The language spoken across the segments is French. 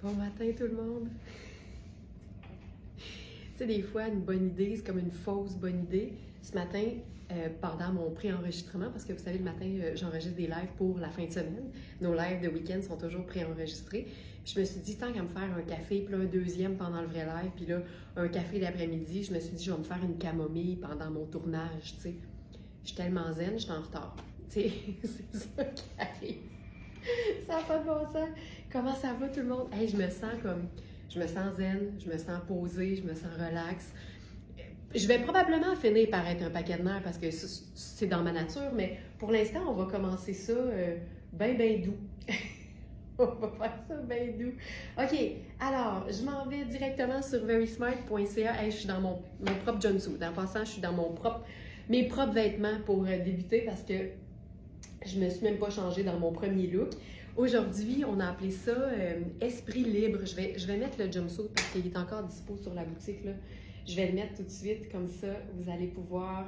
Bon matin tout le monde! Tu sais, des fois, une bonne idée, c'est comme une fausse bonne idée. Ce matin, pendant mon pré-enregistrement, parce que vous savez, le matin, j'enregistre des lives pour la fin de semaine. Nos lives de week-end sont toujours pré-enregistrés. Je me suis dit, tant qu'à me faire un café, puis là, un deuxième pendant le vrai live, puis là, un café l'après-midi, je me suis dit, je vais me faire une camomille pendant mon tournage, tu sais. Je suis tellement zen, je suis en retard. Tu sais, c'est ça qui arrive. Ça n'a pas de bon sens. Comment ça va tout le monde? Hey, je me sens zen, je me sens posée, je me sens relax. Je vais probablement finir par être un paquet de nerfs parce que c'est dans ma nature, mais pour l'instant, on va commencer ça ben doux. On va faire ça bien doux. OK, alors, je m'en vais directement sur verysmart.ca. Hey, je suis dans mon propre jumpsuit. En passant, je suis dans mes propres vêtements pour débuter parce que je me suis même pas changée dans mon premier look. Aujourd'hui, on a appelé ça Esprit libre. Je vais mettre le jumpsuit parce qu'il est encore dispo sur la boutique, là. Je vais le mettre tout de suite, comme ça, vous allez pouvoir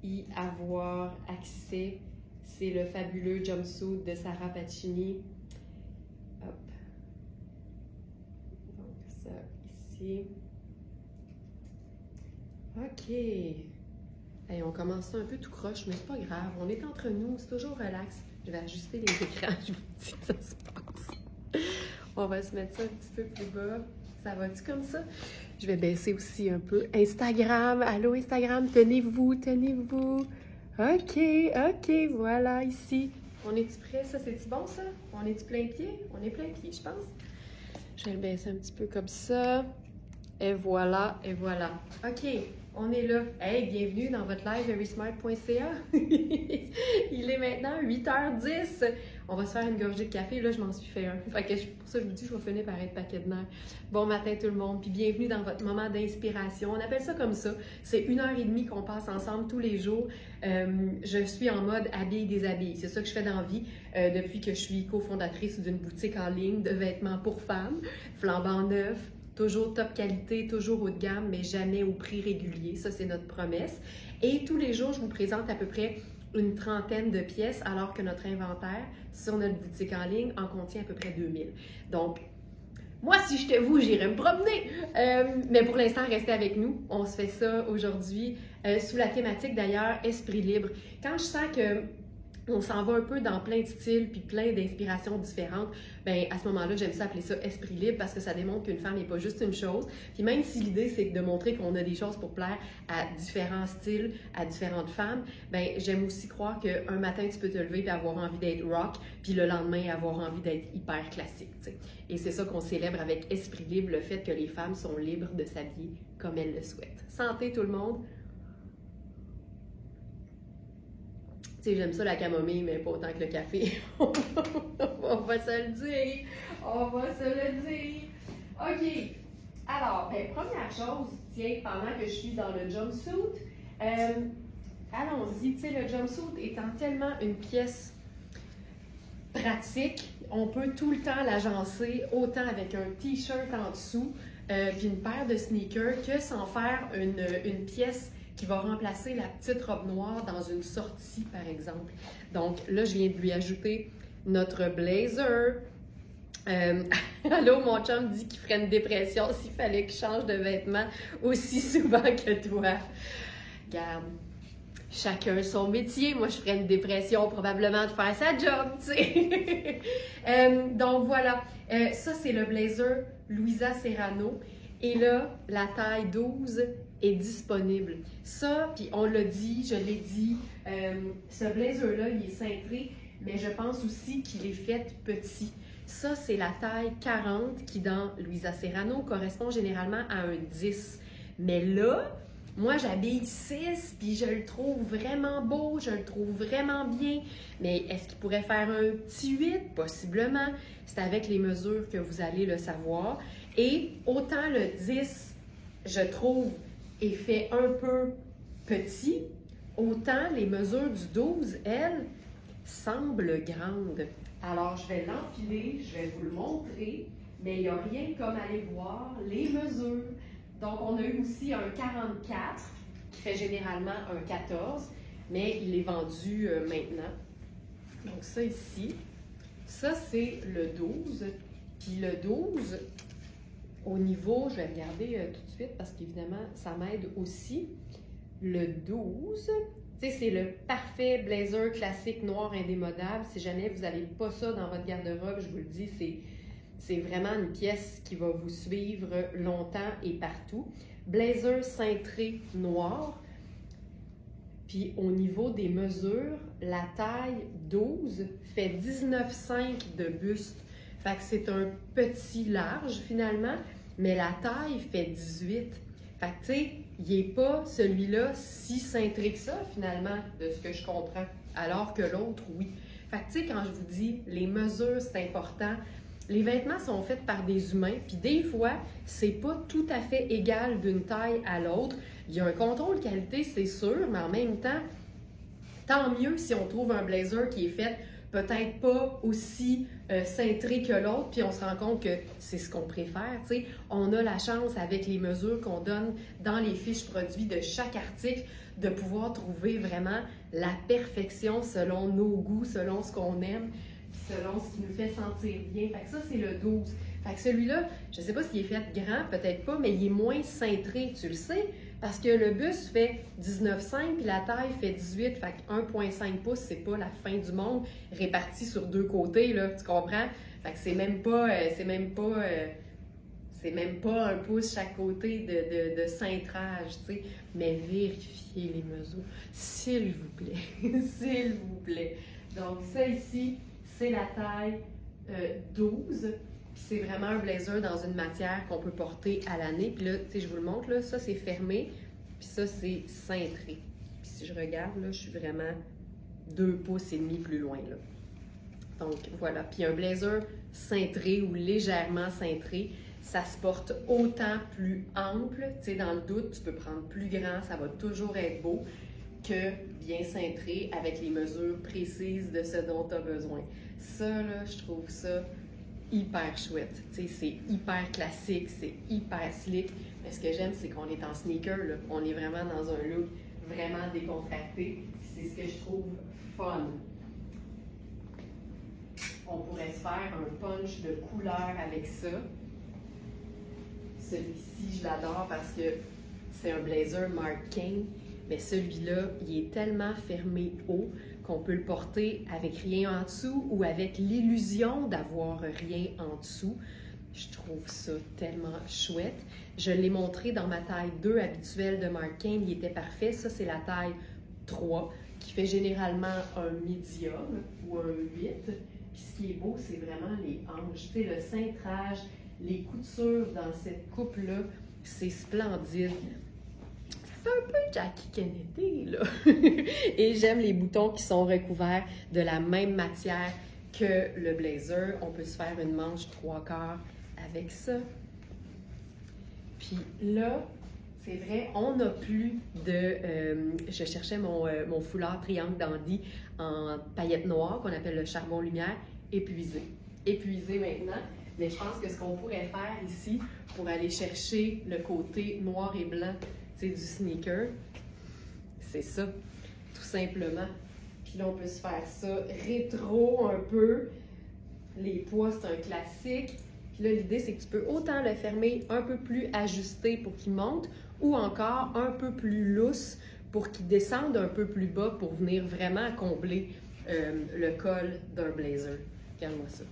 y avoir accès. C'est le fabuleux jumpsuit de Sarah Pacini. Hop. Donc, ça, ici. OK. Hey, on commence ça un peu tout croche, mais c'est pas grave. On est entre nous, c'est toujours relax. Je vais ajuster les écrans, je vous dis que ça se passe. On va se mettre ça un petit peu plus bas. Ça va-tu comme ça? Je vais baisser aussi un peu. Instagram, allô Instagram, tenez-vous, tenez-vous. OK, voilà, ici. On est-tu prêt? Ça, c'est-tu bon, ça? On est-tu plein pied? On est plein pied, je pense. Je vais le baisser un petit peu comme ça. Et voilà, et voilà. OK, on est là. Hey, bienvenue dans votre live verysmart.ca. Il est maintenant 8h10. On va se faire une gorgée de café. Là, je m'en suis fait un. Fait que pour ça, je vous dis, je vais finir par être paquet de nerfs. Bon matin tout le monde, puis bienvenue dans votre moment d'inspiration. On appelle ça comme ça. C'est 1h30 qu'on passe ensemble tous les jours. Je suis en mode habille-déshabille. C'est ça que je fais dans la vie depuis que je suis cofondatrice d'une boutique en ligne de vêtements pour femmes, flambant neuf. Toujours top qualité, toujours haut de gamme, mais jamais au prix régulier. Ça, c'est notre promesse. Et tous les jours, je vous présente à peu près une trentaine de pièces, alors que notre inventaire sur notre boutique en ligne en contient à peu près 2000. Donc, moi, si j'étais vous, j'irais me promener. Mais pour l'instant, restez avec nous. On se fait ça aujourd'hui sous la thématique, d'ailleurs, Esprit libre. Quand je sens que on s'en va un peu dans plein de styles puis plein d'inspirations différentes, bien, à ce moment-là, j'aime ça appeler ça esprit libre parce que ça démontre qu'une femme n'est pas juste une chose. Puis même si l'idée, c'est de montrer qu'on a des choses pour plaire à différents styles, à différentes femmes, bien, j'aime aussi croire qu'un matin, tu peux te lever et avoir envie d'être rock, puis le lendemain, avoir envie d'être hyper classique, tu sais. Et c'est ça qu'on célèbre avec esprit libre, le fait que les femmes sont libres de s'habiller comme elles le souhaitent. Santé tout le monde! Tu sais, j'aime ça la camomille, mais pas autant que le café. On va se le dire. On va se le dire. OK. Alors, ben, première chose, tiens, pendant que je suis dans le jumpsuit, allons-y. Tu sais, le jumpsuit étant tellement une pièce pratique, on peut tout le temps l'agencer, autant avec un t-shirt en dessous, puis une paire de sneakers, que sans faire une pièce qui va remplacer la petite robe noire dans une sortie, par exemple. Donc là, je viens de lui ajouter notre blazer. Allô, mon chum dit qu'il ferait une dépression s'il fallait qu'il change de vêtements aussi souvent que toi. Regarde, chacun son métier. Moi, je ferais une dépression probablement de faire sa job, tu sais. Donc voilà, ça c'est le blazer Louisa Serrano. Et là, la taille 12 est disponible. Ça, puis on l'a dit, je l'ai dit, ce blazer-là, il est cintré, mais je pense aussi qu'il est fait petit. Ça, c'est la taille 40 qui, dans Louisa Serrano, correspond généralement à un 10. Mais là, moi, j'habille 6, puis je le trouve vraiment beau, je le trouve vraiment bien. Mais est-ce qu'il pourrait faire un petit 8? Possiblement. C'est avec les mesures que vous allez le savoir. Et autant le 10, je trouve, est fait un peu petit, autant les mesures du 12, elles, semblent grandes. Alors, je vais l'enfiler, je vais vous le montrer, mais il n'y a rien comme aller voir les mesures. Donc, on a eu aussi un 44, qui fait généralement un 14, mais il est vendu maintenant. Donc, ça ici, ça c'est le 12. Puis le 12, au niveau, je vais regarder tout de suite parce qu'évidemment, ça m'aide aussi. Le 12, tu sais, c'est le parfait blazer classique noir indémodable. Si jamais vous n'avez pas ça dans votre garde-robe, je vous le dis, c'est vraiment une pièce qui va vous suivre longtemps et partout. Blazer cintré noir. Puis au niveau des mesures, la taille 12 fait 19,5 de buste. Fait que c'est un petit large finalement, mais la taille fait 18. Fait que tu sais, il n'est pas celui-là si cintré que ça finalement, de ce que je comprends. Alors que l'autre, oui. Fait que tu sais, quand je vous dis, les mesures, c'est important. Les vêtements sont faits par des humains, puis des fois, c'est pas tout à fait égal d'une taille à l'autre. Il y a un contrôle qualité, c'est sûr, mais en même temps, tant mieux si on trouve un blazer qui est fait peut-être pas aussi cintré que l'autre, puis on se rend compte que c'est ce qu'on préfère. T'sais. On a la chance, avec les mesures qu'on donne dans les fiches produits de chaque article, de pouvoir trouver vraiment la perfection selon nos goûts, selon ce qu'on aime, selon ce qui nous fait sentir bien. Fait que ça, c'est le 12. Fait que celui-là, je ne sais pas s'il est fait grand, peut-être pas, mais il est moins cintré, tu le sais, parce que le buste fait 19,5 puis la taille fait 18. Fait que 1,5 pouces, c'est pas la fin du monde réparti sur deux côtés, là, tu comprends? Fait que c'est même pas un pouce chaque côté de cintrage, tu sais. Mais vérifiez les mesures, s'il vous plaît, s'il vous plaît. Donc ça ici, c'est la taille 12. Puis c'est vraiment un blazer dans une matière qu'on peut porter à l'année. Puis là, tu sais, je vous le montre, là, ça c'est fermé, puis ça c'est cintré. Puis si je regarde, là, je suis vraiment 2 pouces et demi plus loin, là. Donc voilà. Puis un blazer cintré ou légèrement cintré, ça se porte autant plus ample. Tu sais, dans le doute, tu peux prendre plus grand, ça va toujours être beau, que bien cintré avec les mesures précises de ce dont tu as besoin. Ça, là, je trouve ça hyper chouette. Tu sais, c'est hyper classique, c'est hyper slick. Mais ce que j'aime, c'est qu'on est en sneaker, là. On est vraiment dans un look vraiment décontracté. C'est ce que je trouve fun. On pourrait se faire un punch de couleur avec ça. Celui-ci, je l'adore parce que c'est un blazer Marc King. Mais celui-là, il est tellement fermé haut qu'on peut le porter avec rien en dessous ou avec l'illusion d'avoir rien en dessous. Je trouve ça tellement chouette. Je l'ai montré dans ma taille 2 habituelle de Marc King. Il était parfait. Ça, c'est la taille 3 qui fait généralement un médium ou un 8. Puis ce qui est beau, c'est vraiment les hanches. Tu sais, le cintrage, les coutures dans cette coupe-là, c'est splendide. Un peu Jackie Kennedy, là. Et j'aime les boutons qui sont recouverts de la même matière que le blazer. On peut se faire une manche 3/4 avec ça. Puis là, c'est vrai, on n'a plus de... je cherchais mon foulard triangle dandy en paillettes noires, qu'on appelle le charbon lumière, épuisé. Épuisé maintenant. Mais je pense que ce qu'on pourrait faire ici, pour aller chercher le côté noir et blanc, du sneaker, c'est ça, tout simplement. Puis là, on peut se faire ça rétro un peu. Les poids, c'est un classique. Puis là, l'idée, c'est que tu peux autant le fermer un peu plus ajusté pour qu'il monte ou encore un peu plus lousse pour qu'il descende un peu plus bas pour venir vraiment combler le col d'un blazer. Regarde-moi ça.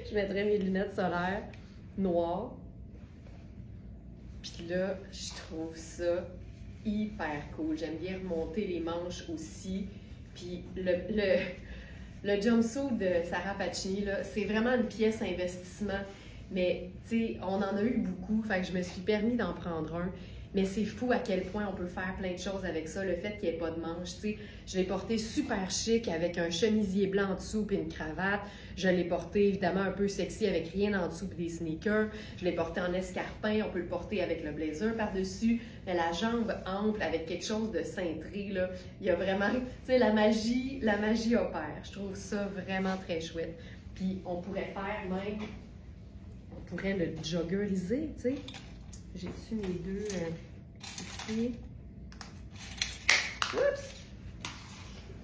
Je mettrais mes lunettes solaires noires. Puis là, je trouve ça hyper cool. J'aime bien remonter les manches aussi. Puis le jumpsuit de Sarah Pacini, là, c'est vraiment une pièce investissement. Mais, tu sais, on en a eu beaucoup, fait que je me suis permis d'en prendre un. Mais c'est fou à quel point on peut faire plein de choses avec ça. Le fait qu'il n'y ait pas de manches, tu sais. Je l'ai porté super chic avec un chemisier blanc en dessous et une cravate. Je l'ai porté évidemment un peu sexy avec rien en dessous et des sneakers. Je l'ai porté en escarpin. On peut le porter avec le blazer par-dessus. Mais la jambe ample avec quelque chose de cintré, là. Il y a vraiment, tu sais, la magie opère. Je trouve ça vraiment très chouette. Puis on pourrait faire même, on pourrait le joggeriser, tu sais. J'ai-tu mes deux ici? Oups!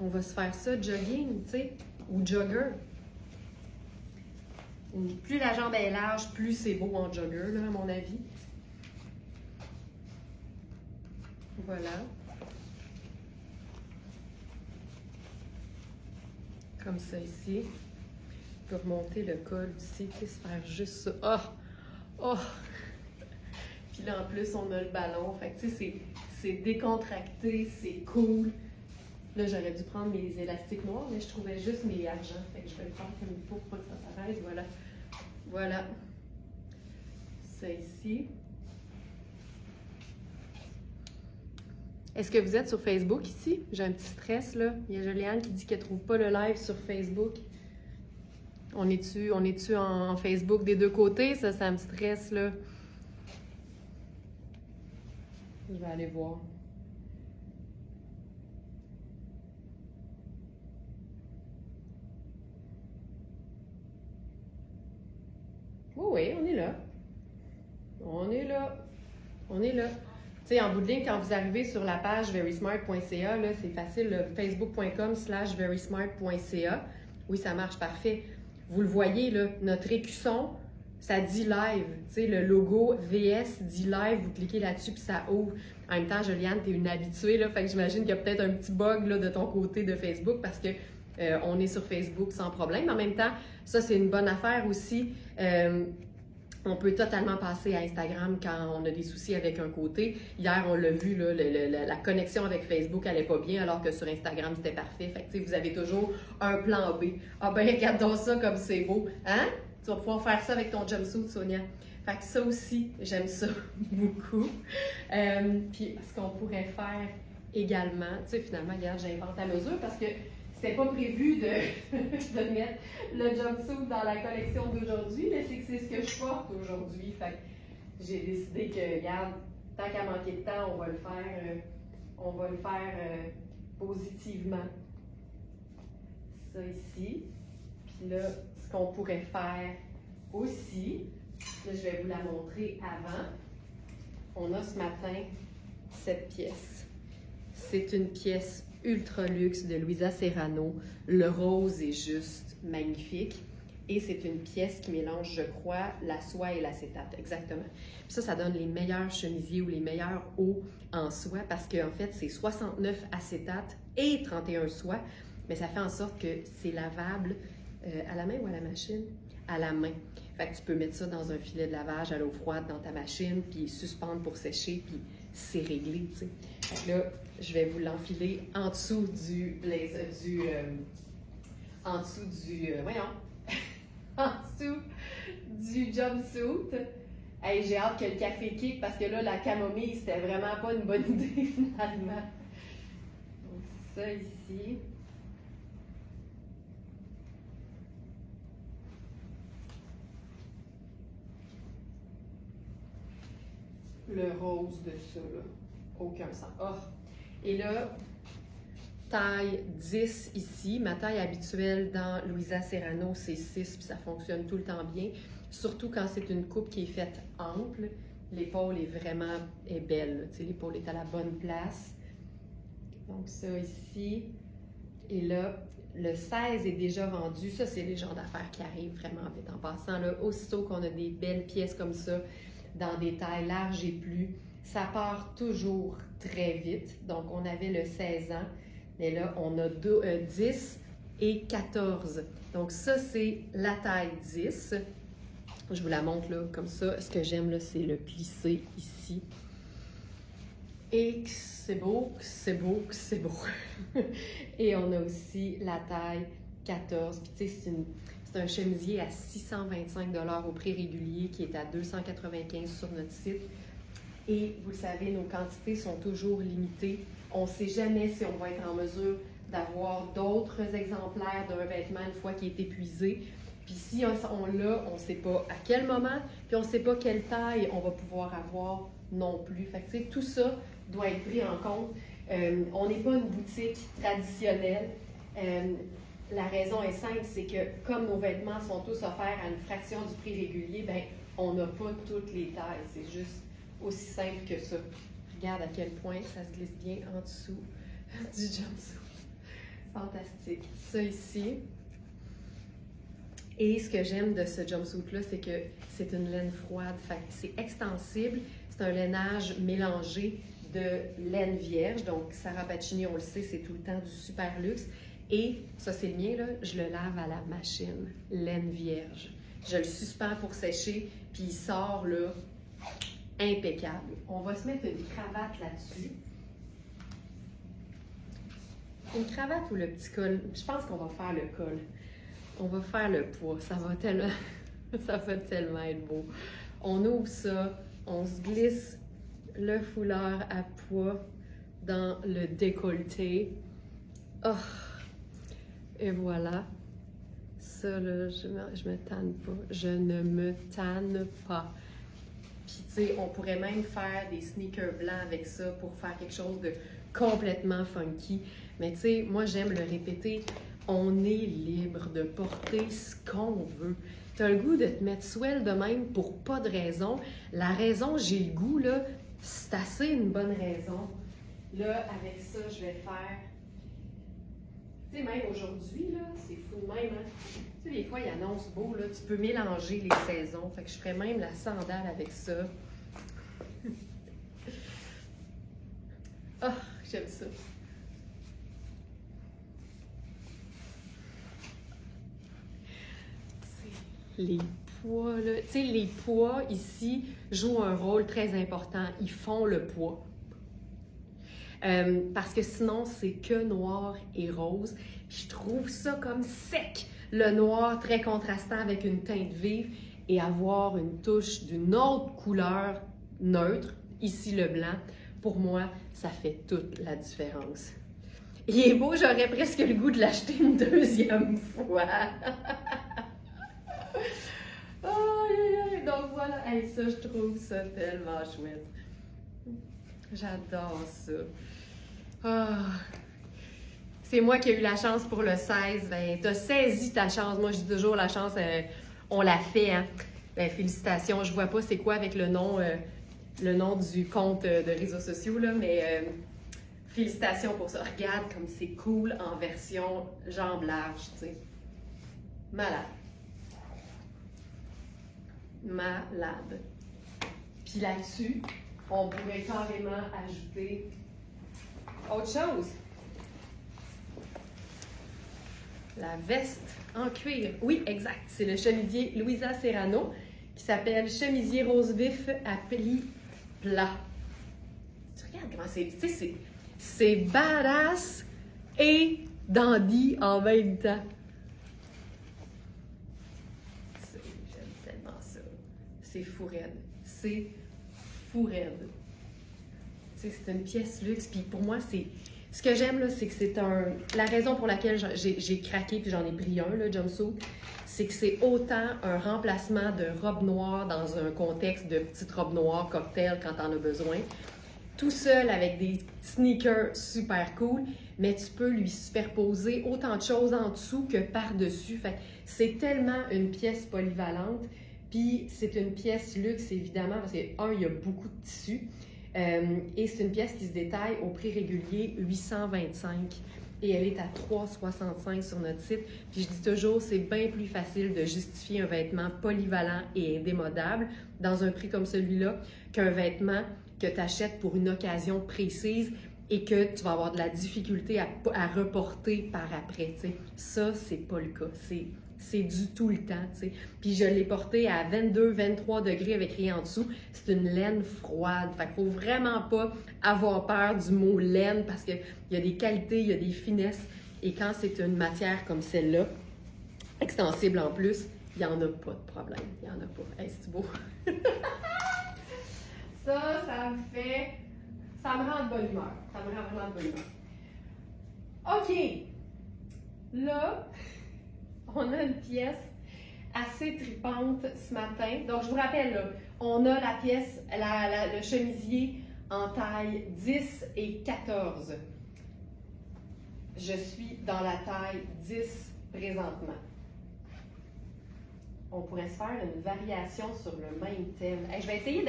On va se faire ça jogging, tu sais, ou jogger. Plus la jambe est large, plus c'est beau en jogger, là, à mon avis. Voilà. Comme ça ici. On peut remonter le col aussi, tu sais, se faire juste ça. Oh! Oh! Puis là, en plus, on a le ballon. Fait que, tu sais, c'est décontracté, c'est cool. Là, j'aurais dû prendre mes élastiques noirs, mais je trouvais juste mes argents. Fait que je vais le faire comme il faut pour que ça s'arrête. Voilà. Voilà. Ça ici. Est-ce que vous êtes sur Facebook ici? J'ai un petit stress, là. Il y a Juliane qui dit qu'elle ne trouve pas le live sur Facebook. On est-tu en Facebook des deux côtés? Ça me stresse, là. Je vais aller voir. Oui, on est là. On est là. On est là. Tu sais, en bout de ligne, quand vous arrivez sur la page verysmart.ca, là, c'est facile, facebook.com/verysmart.ca. Oui, ça marche parfait. Vous le voyez, là, notre écusson, ça dit live. Tu sais, le logo VS dit live, vous cliquez là-dessus puis ça ouvre. En même temps, Juliane, t'es une habituée, là, fait que j'imagine qu'il y a peut-être un petit bug là, de ton côté de Facebook parce que on est sur Facebook sans problème. En même temps, ça, c'est une bonne affaire aussi. On peut totalement passer à Instagram quand on a des soucis avec un côté. Hier, on l'a vu, là, la connexion avec Facebook n'allait pas bien, alors que sur Instagram, c'était parfait. Fait que, vous avez toujours un plan B. Ah ben, regarde ça comme c'est beau. Hein? Tu vas pouvoir faire ça avec ton jumpsuit, Sonia. Fait que ça aussi, j'aime ça beaucoup. Puis, ce qu'on pourrait faire également, tu sais, finalement, regarde, j'invente à mesure parce que c'était pas prévu de mettre le jumpsuit dans la collection d'aujourd'hui, mais c'est que c'est ce que je porte aujourd'hui. Fait que j'ai décidé que, regarde, tant qu'à manquer de temps, on va le faire positivement. Ça ici. Puis là, ce qu'on pourrait faire aussi, là, je vais vous la montrer avant. On a ce matin cette pièce. C'est une pièce ultra luxe de Luisa Serrano. Le rose est juste magnifique. Et c'est une pièce qui mélange, je crois, la soie et l'acétate. Exactement. Puis ça donne les meilleurs chemisiers ou les meilleurs hauts en soie parce qu'en fait, c'est 69 acétate et 31 soie. Mais ça fait en sorte que c'est lavable à la main ou à la machine? À la main. Fait que tu peux mettre ça dans un filet de lavage à l'eau froide dans ta machine, puis suspendre pour sécher, puis c'est réglé, tu sais. Fait que là, je vais vous l'enfiler en dessous du blazer, en dessous du jumpsuit. Hey, j'ai hâte que le café kick parce que là, la camomille, c'était vraiment pas une bonne idée finalement. Donc ça ici. Le rose de ça, là. Aucun sens. Oh. Et là, taille 10 ici. Ma taille habituelle dans Luisa Serrano, c'est 6, puis ça fonctionne tout le temps bien. Surtout quand c'est une coupe qui est faite ample. L'épaule est belle. Tu sais, l'épaule est à la bonne place. Donc ça ici. Et là, le 16 est déjà vendu. Ça, c'est les genres d'affaires qui arrivent vraiment vite. En passant, là, aussitôt qu'on a des belles pièces comme ça, dans des tailles larges et plus, ça part toujours très vite. Donc, on avait le 16 ans, mais là, on a 10 et 14. Donc, ça, c'est la taille 10. Je vous la montre là, comme ça. Ce que j'aime, là, c'est le plissé ici. Et c'est beau, c'est beau, c'est beau. Et on a aussi la taille 14. Puis, tu sais, c'est un chemisier à 625 $ au prix régulier qui est à 295 sur notre site. Et vous le savez, nos quantités sont toujours limitées. On ne sait jamais si on va être en mesure d'avoir d'autres exemplaires d'un vêtement une fois qu'il est épuisé. Puis si on l'a, on ne sait pas à quel moment, puis on ne sait pas quelle taille on va pouvoir avoir non plus. Fait que, tu sais, tout ça doit être pris en compte. On n'est pas une boutique traditionnelle. La raison est simple, c'est que comme nos vêtements sont tous offerts à une fraction du prix régulier, ben on n'a pas toutes les tailles. C'est juste aussi simple que ça. Regarde à quel point ça se glisse bien en dessous du jumpsuit. Fantastique. Ça ici. Et ce que j'aime de ce jumpsuit-là, c'est que c'est une laine froide. Fait que c'est extensible. C'est un lainage mélangé de laine vierge. Donc, Sarah Pacini, on le sait, c'est tout le temps du super luxe. Et ça, c'est le mien, là, je le lave à la machine. Laine vierge. Je le suspends pour sécher, puis il sort, là, impeccable. On va se mettre une cravate là-dessus. Une cravate ou le petit col? Je pense qu'on va faire le col. On va faire le poids. Ça va tellement, ça va tellement être beau. On ouvre ça, on se glisse le foulard à poids dans le décolleté. Oh! Et voilà. Ça, là, je me tanne pas. Je ne me tanne pas. Puis, tu sais, on pourrait même faire des sneakers blancs avec ça pour faire quelque chose de complètement funky. Mais, tu sais, moi, j'aime le répéter. On est libre de porter ce qu'on veut. Tu as le goût de te mettre swell de même pour pas de raison. La raison, j'ai le goût, là, c'est assez une bonne raison. Là, avec ça, je vais faire... Tu sais, même aujourd'hui, là, c'est fou de même, hein? Tu sais, des fois, il annonce beau, là, tu peux mélanger les saisons. Fait que je ferais même la sandale avec ça. Ah, j'aime ça. Les poids, là. Tu sais, les poids, ici, jouent un rôle très important. Ils font le poids. Parce que sinon, c'est que noir et rose. Puis je trouve ça comme sec. Le noir très contrastant avec une teinte vive et avoir une touche d'une autre couleur neutre, ici le blanc, pour moi, ça fait toute la différence. Il est beau, j'aurais presque le goût de l'acheter une deuxième fois. Donc voilà, hey, ça, je trouve ça tellement chouette. J'adore ça. Ah. C'est moi qui ai eu la chance pour le 16. Ben, t'as saisi ta chance. Moi, je dis toujours la chance, on l'a fait. Hein? Ben, félicitations. Je vois pas c'est quoi avec le nom du compte de réseaux sociaux, là, mais félicitations pour ça. Regarde comme c'est cool en version jambes larges, tu sais. Malade. Malade. Puis là-dessus, on pourrait carrément ajouter autre chose. La veste en cuir. Oui, exact. C'est le chemisier Louisa Serrano qui s'appelle chemisier rose vif à plis plat. Tu regardes comment c'est. Tu sais, c'est badass et dandy en même temps. J'aime tellement ça. C'est fou raide. C'est fou raide. Tu sais, c'est une pièce luxe. Puis pour moi, c'est... Ce que j'aime, là, c'est que c'est un... La raison pour laquelle j'ai craqué puis j'en ai pris un, le jumpsuit, c'est que c'est autant un remplacement de robe noire dans un contexte de petite robe noire cocktail quand t'en as besoin. Tout seul avec des sneakers super cool, mais tu peux lui superposer autant de choses en dessous que par-dessus. Fait que c'est tellement une pièce polyvalente. Puis c'est une pièce luxe, évidemment, parce que, il y a beaucoup de tissu. Et c'est une pièce qui se détaille au prix régulier 825 et elle est à 365 sur notre site. Puis je dis toujours, c'est bien plus facile de justifier un vêtement polyvalent et indémodable dans un prix comme celui-là qu'un vêtement que tu achètes pour une occasion précise et que tu vas avoir de la difficulté à reporter par après. T'sais. Ça, c'est pas le cas. C'est du tout le temps, tu sais. Puis je l'ai porté à 22, 23 degrés avec rien en dessous. C'est une laine froide. Fait qu'il faut vraiment pas avoir peur du mot laine parce qu'il y a des qualités, il y a des finesses. Et quand c'est une matière comme celle-là, extensible en plus, il n'y en a pas de problème. Il n'y en a pas. Hey, c'est beau. Ça me fait... Ça me rend de bonne humeur. Ça me rend vraiment de bonne humeur. OK. Là... On a une pièce assez tripante ce matin. Donc, je vous rappelle, là, on a la pièce, le chemisier en taille 10 et 14. Je suis dans la taille 10 présentement. On pourrait se faire une variation sur le même thème. Hey, je vais essayer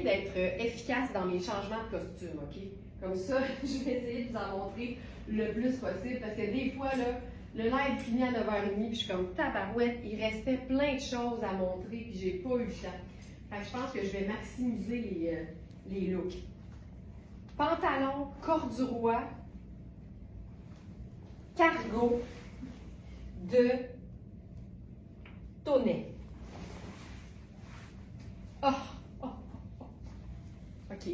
d'être efficace dans mes changements de costume, OK? Comme ça, je vais essayer de vous en montrer le plus possible parce que des fois, là, Le live finit à 9h30, puis je suis comme tabarouette. Il restait plein de choses à montrer, puis j'ai pas eu le temps. Fait que je pense que je vais maximiser les looks. Pantalon corduroy, cargo de Tonnet. Oh, oh, oh. OK.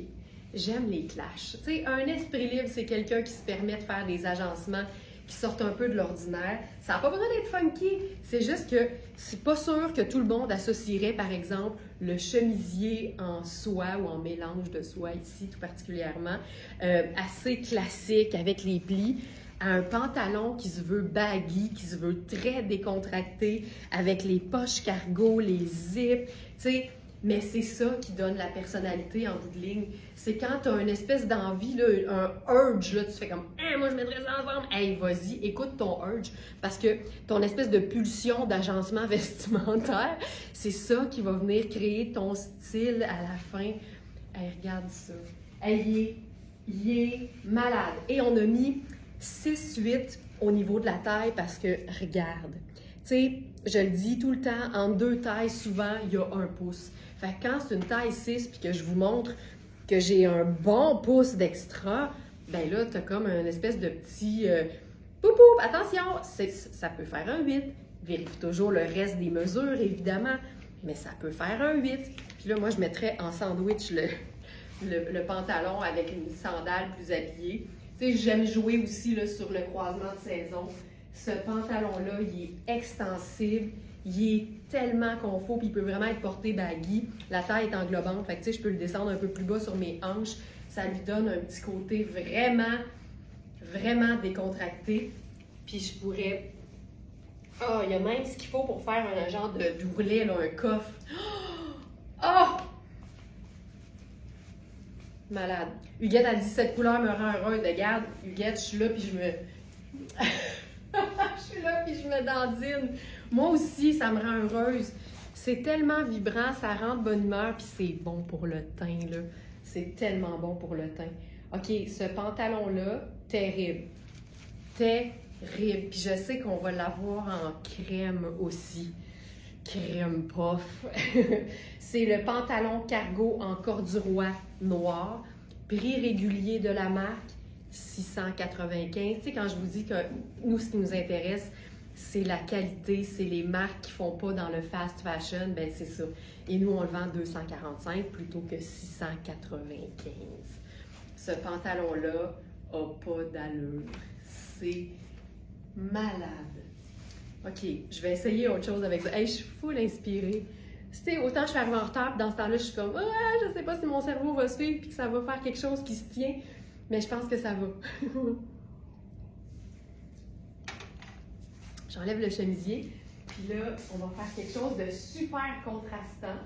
J'aime les clashs. Tu sais, un esprit libre, c'est quelqu'un qui se permet de faire des agencements qui sortent un peu de l'ordinaire. Ça n'a pas besoin d'être funky. C'est juste que c'est pas sûr que tout le monde associerait, par exemple, le chemisier en soie ou en mélange de soie ici, tout particulièrement, assez classique avec les plis, à un pantalon qui se veut baggy, qui se veut très décontracté, avec les poches cargo, les zips, tu sais. Mais c'est ça qui donne la personnalité en bout de ligne. C'est quand tu as une espèce d'envie, là, un urge, là, tu fais comme hey, « moi je mettrais ça ensemble ». Hey, vas-y, écoute ton urge. Parce que ton espèce de pulsion d'agencement vestimentaire, c'est ça qui va venir créer ton style à la fin. Hey, regarde ça. Hey, il est malade. Et on a mis 6-8 au niveau de la taille parce que, regarde, tu sais, je le dis tout le temps, en 2 tailles, souvent, il y a 1 pouce. Fait que quand c'est une taille 6 puis que je vous montre que j'ai un bon pouce d'extra, ben là, t'as comme une espèce de petit poup, attention, ça peut faire un 8. Vérifie toujours le reste des mesures, évidemment, mais ça peut faire un 8. Puis là, moi, je mettrais en sandwich le pantalon avec une sandale plus habillée. Tu sais, j'aime jouer aussi là, sur le croisement de saison. Ce pantalon-là, il est extensible, il est tellement confort, puis il peut vraiment être porté baggy. La taille est englobante, fait que tu sais, je peux le descendre un peu plus bas sur mes hanches. Ça lui donne un petit côté vraiment, vraiment décontracté. Puis je pourrais... Oh, il y a même ce qu'il faut pour faire un genre d'ourlet, là, un coffre. Oh! Malade. Huguette a dit cette couleur me rend heureuse. Regarde, Huguette, je suis là, puis je me... je suis là, puis je me dandine. Moi aussi, ça me rend heureuse. C'est tellement vibrant, ça rend de bonne humeur, puis c'est bon pour le teint, là. C'est tellement bon pour le teint. OK, ce pantalon-là, terrible. Terrible. Puis je sais qu'on va l'avoir en crème aussi. Crème pof. C'est le pantalon cargo en corduroy noir. Prix régulier de la marque, 695. Tu sais, quand je vous dis que nous, ce qui nous intéresse, c'est la qualité, c'est les marques qui font pas dans le fast fashion, ben c'est ça. Et nous, on le vend 245 plutôt que 695. Ce pantalon-là a pas d'allure. C'est malade. OK, je vais essayer autre chose avec ça. Hey, je suis full inspirée. Tu sais, autant je suis arrivée en retard, puis dans ce temps-là, je suis comme je sais pas si mon cerveau va suivre puis que ça va faire quelque chose qui se tient, mais je pense que ça va. J'enlève le chemisier, puis là, on va faire quelque chose de super contrastant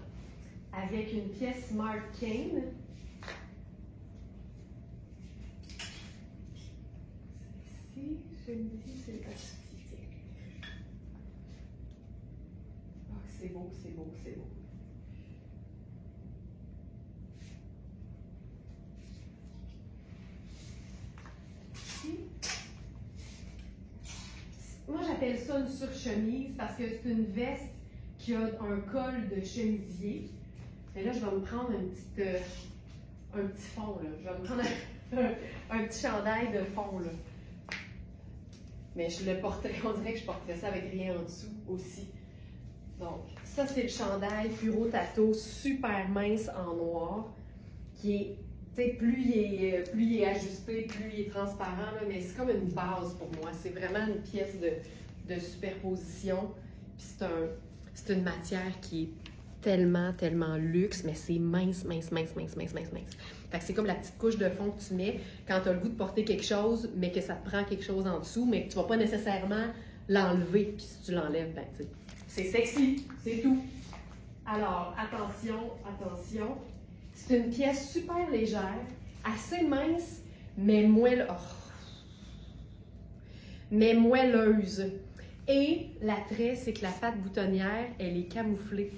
avec une pièce Smart Cane. Ici, chemisier, c'est pas suffisant. C'est beau, c'est beau, c'est beau. Moi, j'appelle ça une surchemise parce que c'est une veste qui a un col de chemisier. Et là, je vais me prendre un petit fond, là. Je vais me prendre un petit chandail de fond, là. Mais je le porterais, on dirait que je porterais ça avec rien en dessous aussi. Donc, ça, c'est le chandail Puro Tato, super mince en noir, qui est, tu sais, plus il est ajusté, plus il est transparent, là, mais c'est comme une base pour moi. C'est vraiment une pièce de superposition. Puis c'est une matière qui est tellement, tellement luxe, mais c'est mince. Fait que c'est comme la petite couche de fond que tu mets quand tu as le goût de porter quelque chose, mais que ça te prend quelque chose en dessous, mais que tu vas pas nécessairement l'enlever. Puis si tu l'enlèves, ben, tu sais. C'est sexy, c'est tout. Alors, attention. C'est une pièce super légère, assez mince, mais moelleuse. Et l'attrait, c'est que la patte boutonnière, elle est camouflée.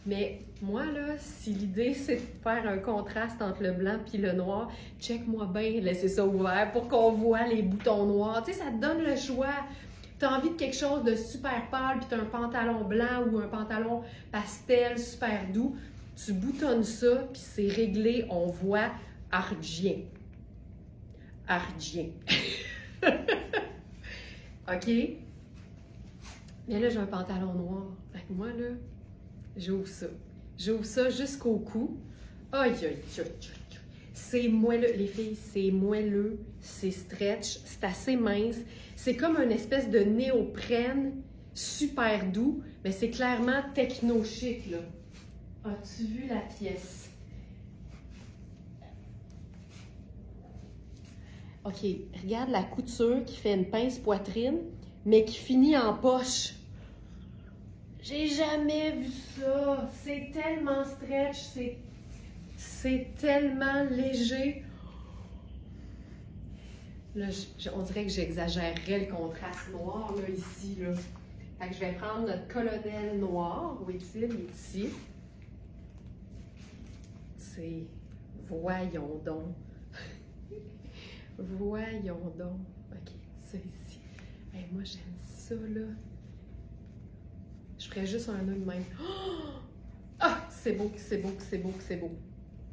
Mais moi, là, si l'idée, c'est de faire un contraste entre le blanc et le noir, check-moi bien, laissez ça ouvert pour qu'on voit les boutons noirs. Tu sais, ça te donne le choix. Tu as envie de quelque chose de super pâle, puis tu as un pantalon blanc ou un pantalon pastel super doux, tu boutonnes ça, puis c'est réglé, on voit argien. Argien. OK? Mais là, j'ai un pantalon noir. Fait que moi, là, j'ouvre ça. J'ouvre ça jusqu'au cou. Aïe, aïe, aïe, aïe. C'est moelleux, les filles, c'est moelleux, c'est stretch, c'est assez mince. C'est comme une espèce de néoprène super doux, mais c'est clairement techno-chic, là. As-tu vu la pièce? OK, regarde la couture qui fait une pince poitrine, mais qui finit en poche. J'ai jamais vu ça. C'est tellement stretch, c'est tellement léger. Là, on dirait que j'exagérerais le contraste noir, là, ici, là. Fait que je vais prendre notre colonel noir. Où est-il? Il est ici. C'est... Voyons donc. Voyons donc. OK, ça ici. Hey, moi, j'aime ça, là. Je ferais juste un nœud de même. Oh! Ah! C'est beau, c'est beau, c'est beau, c'est beau.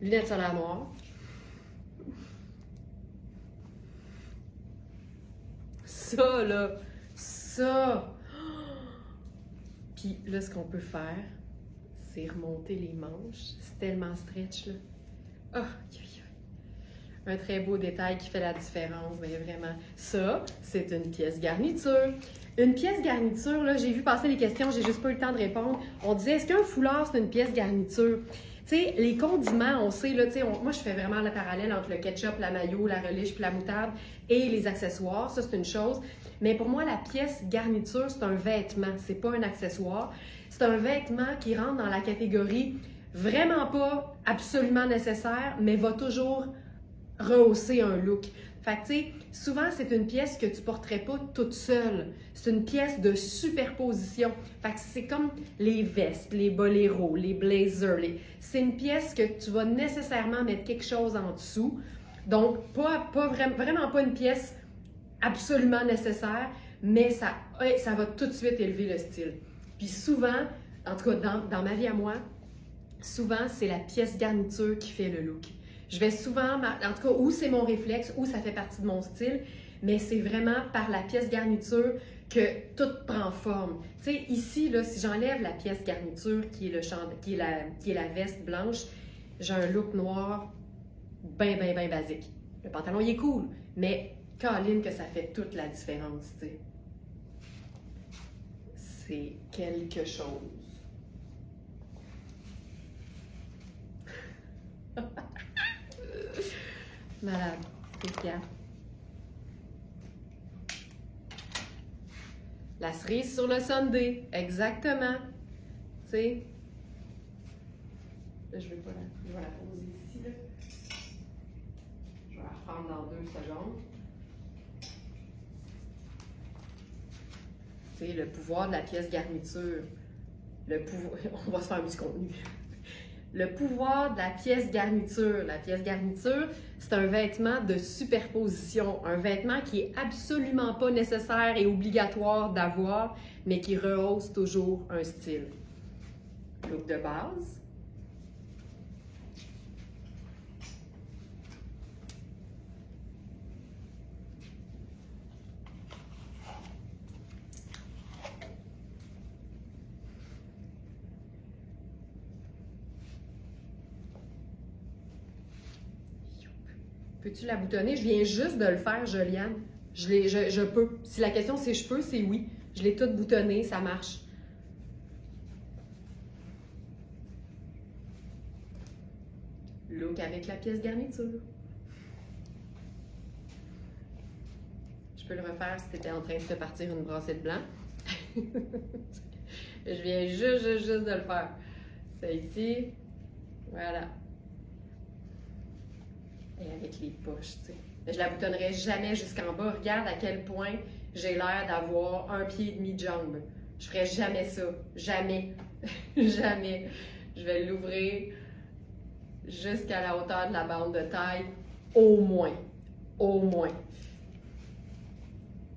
Lunettes solaires noires. Ça, là, ça. Puis là, ce qu'on peut faire, c'est remonter les manches. C'est tellement stretch, là. Oh, un très beau détail qui fait la différence, mais vraiment. Ça, c'est une pièce garniture. Une pièce garniture, là, j'ai vu passer les questions, j'ai juste pas eu le temps de répondre. On disait, est-ce qu'un foulard, c'est une pièce garniture? Tu sais, les condiments, on sait, là, tu sais, moi, je fais vraiment le parallèle entre le ketchup, la mayo, la relish puis la moutarde et les accessoires. Ça, c'est une chose. Mais pour moi, la pièce garniture, c'est un vêtement, c'est pas un accessoire. C'est un vêtement qui rentre dans la catégorie vraiment pas absolument nécessaire, mais va toujours rehausser un look. Fait que, tu sais, souvent, c'est une pièce que tu porterais pas toute seule. C'est une pièce de superposition. Fait que c'est comme les vestes, les boléros, les blazers. C'est une pièce que tu vas nécessairement mettre quelque chose en dessous. Donc, vraiment pas une pièce absolument nécessaire, mais ça va tout de suite élever le style. Puis souvent, en tout cas, dans ma vie à moi, souvent, c'est la pièce garniture qui fait le look. Je vais souvent, en tout cas, ou c'est mon réflexe, ou ça fait partie de mon style, mais c'est vraiment par la pièce garniture que tout prend forme. Tu sais, ici, là, si j'enlève la pièce garniture qui est la veste blanche, j'ai un look noir bien basique. Le pantalon, il est cool, mais Caroline, que ça fait toute la différence, tu sais. C'est quelque chose. Malade, c'est fier. La cerise sur le sundae, exactement. Tu sais. Là, je vais la poser ici, là. Je vais la reprendre dans 2 secondes. Tu sais, le pouvoir de la pièce garniture. On va se faire un petit contenu. Le pouvoir de la pièce garniture. La pièce garniture, c'est un vêtement de superposition, un vêtement qui est absolument pas nécessaire et obligatoire d'avoir, mais qui rehausse toujours un style. Look de base. Peux-tu la boutonner? Je viens juste de le faire, Joliane. Je peux. Si la question c'est je peux, c'est oui. Je l'ai toute boutonnée, ça marche. Look avec la pièce garniture. Je peux le refaire si tu étais en train de te partir une brassée de blanc. Je viens juste de le faire. Ça ici. Voilà. Et avec les poches, tu sais. Je la boutonnerai jamais jusqu'en bas. Regarde à quel point j'ai l'air d'avoir 1,5 pied de jambe. Je ferai jamais ça. Jamais. Jamais. Je vais l'ouvrir jusqu'à la hauteur de la bande de taille. Au moins. Au moins.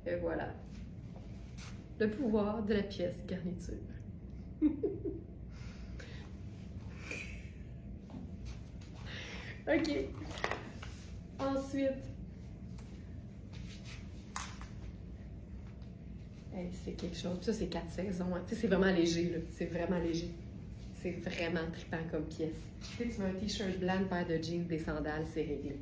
Et voilà. le pouvoir de la pièce garniture. OK. Ensuite, hey, c'est quelque chose. Ça, c'est 4 saisons. Hein. Tu sais, c'est vraiment léger, là. C'est vraiment léger. C'est vraiment trippant comme pièce. Tu sais, tu mets un t-shirt blanc, une paire de jeans, des sandales, c'est réglé.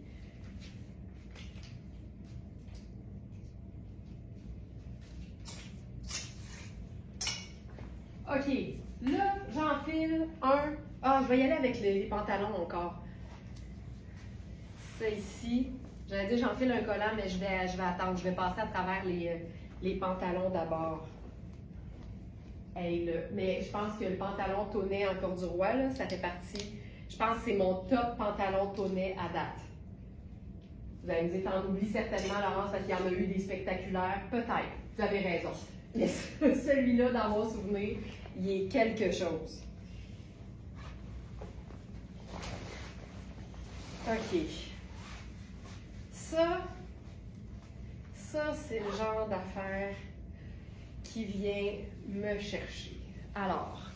OK. Là, j'enfile un. Ah, je vais y aller avec les pantalons encore. Ça ici. J'allais dire j'enfile un collant, mais je vais attendre. Je vais passer à travers les pantalons d'abord. Hey, mais je pense que le pantalon tonnet en corduroy, là, ça fait partie. Je pense que c'est mon top pantalon tonnet à date. Vous allez me dire, t'en oublies certainement, Laurence, parce qu'il y en a eu des spectaculaires. Peut-être. Vous avez raison. Mais celui-là, dans mon souvenir, il est quelque chose. OK. Ça, c'est le genre d'affaire qui vient me chercher. Alors,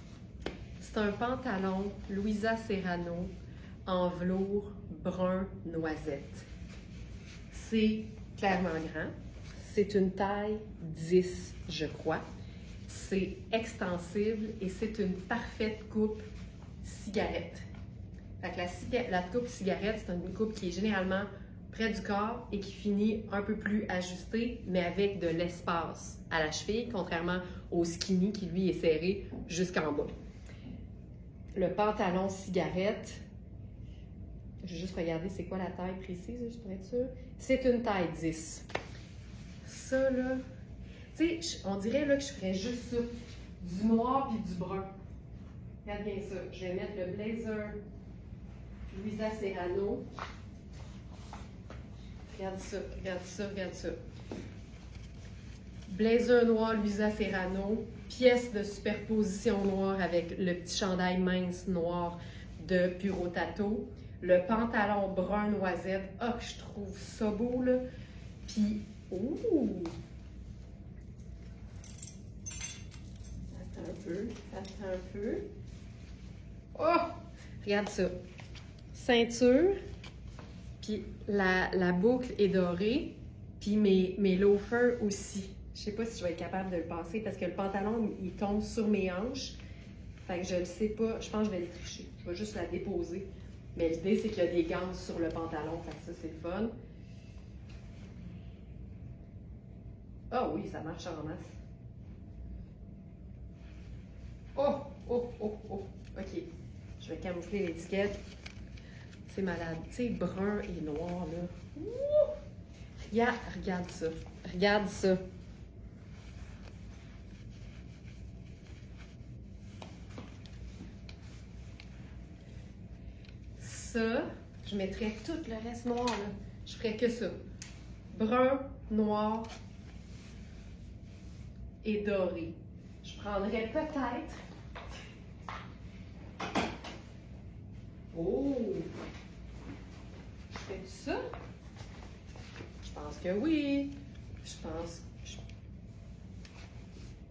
c'est un pantalon Louisa Serrano en velours brun noisette. C'est clairement grand. C'est une taille 10, je crois. C'est extensible et c'est une parfaite coupe cigarette. Fait que la coupe cigarette, c'est une coupe qui est généralement près du corps et qui finit un peu plus ajustée, mais avec de l'espace à la cheville, contrairement au skinny qui, lui, est serré jusqu'en bas. Le pantalon cigarette, je vais juste regarder c'est quoi la taille précise, juste pour être sûre. C'est une taille 10. Ça, là, tu sais, on dirait là, que je ferais juste ça, du noir puis du brun. Regarde bien ça. Je vais mettre le blazer Louisa Serrano. Regarde ça, regarde ça, regarde ça. Blazer noir Louisa Serrano, pièce de superposition noire avec le petit chandail mince noir de Puro Tato. Le pantalon brun noisette. Ah, je trouve ça beau, là. Puis, ouh! Attends un peu, attends un peu. Oh! Regarde ça. Ceinture. Puis la boucle est dorée, puis mes loafers aussi. Je sais pas si je vais être capable de le passer parce que le pantalon, il tombe sur mes hanches. Fait que je le sais pas. Je pense que je vais le tricher. Je vais juste la déposer. Mais l'idée, c'est qu'il y a des gants sur le pantalon. Fait que ça, c'est le fun. Ah oui, ça marche en masse. Oh, oh, oh, oh. OK. Je vais camoufler l'étiquette. C'est malade. Tu sais, brun et noir, là. Ouh! Regarde ça. Regarde ça. Ça, je mettrais tout le reste noir, là. Je ferais que ça. Brun, noir et doré. Je prendrais peut-être... Oh! Je fais ça? Je pense que oui. Je pense...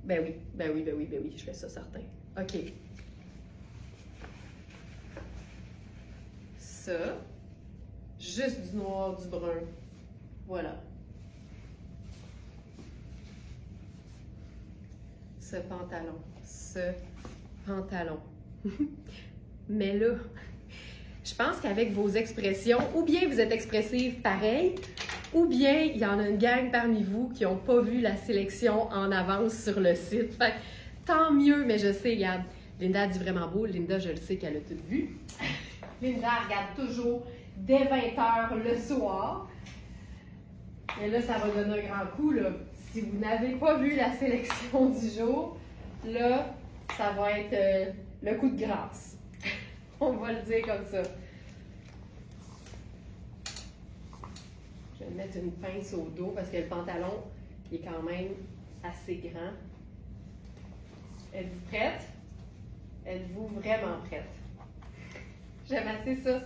Ben oui, je fais ça, certain. OK. Ça. Juste du noir, du brun. Voilà. Ce pantalon. Mais là, je pense qu'avec vos expressions, ou bien vous êtes expressive pareil, ou bien il y en a une gang parmi vous qui n'ont pas vu la sélection en avance sur le site. Fait que, tant mieux, mais je sais, regarde, Linda dit vraiment beau. Linda, je le sais qu'elle a tout vu. Linda regarde toujours dès 20h le soir. Et là, ça va donner un grand coup, là. Si vous n'avez pas vu la sélection du jour, là, ça va être le coup de grâce. On va le dire comme ça. Je vais mettre une pince au dos parce que le pantalon il est quand même assez grand. Êtes-vous prête? Êtes-vous vraiment prête? J'aime assez ça.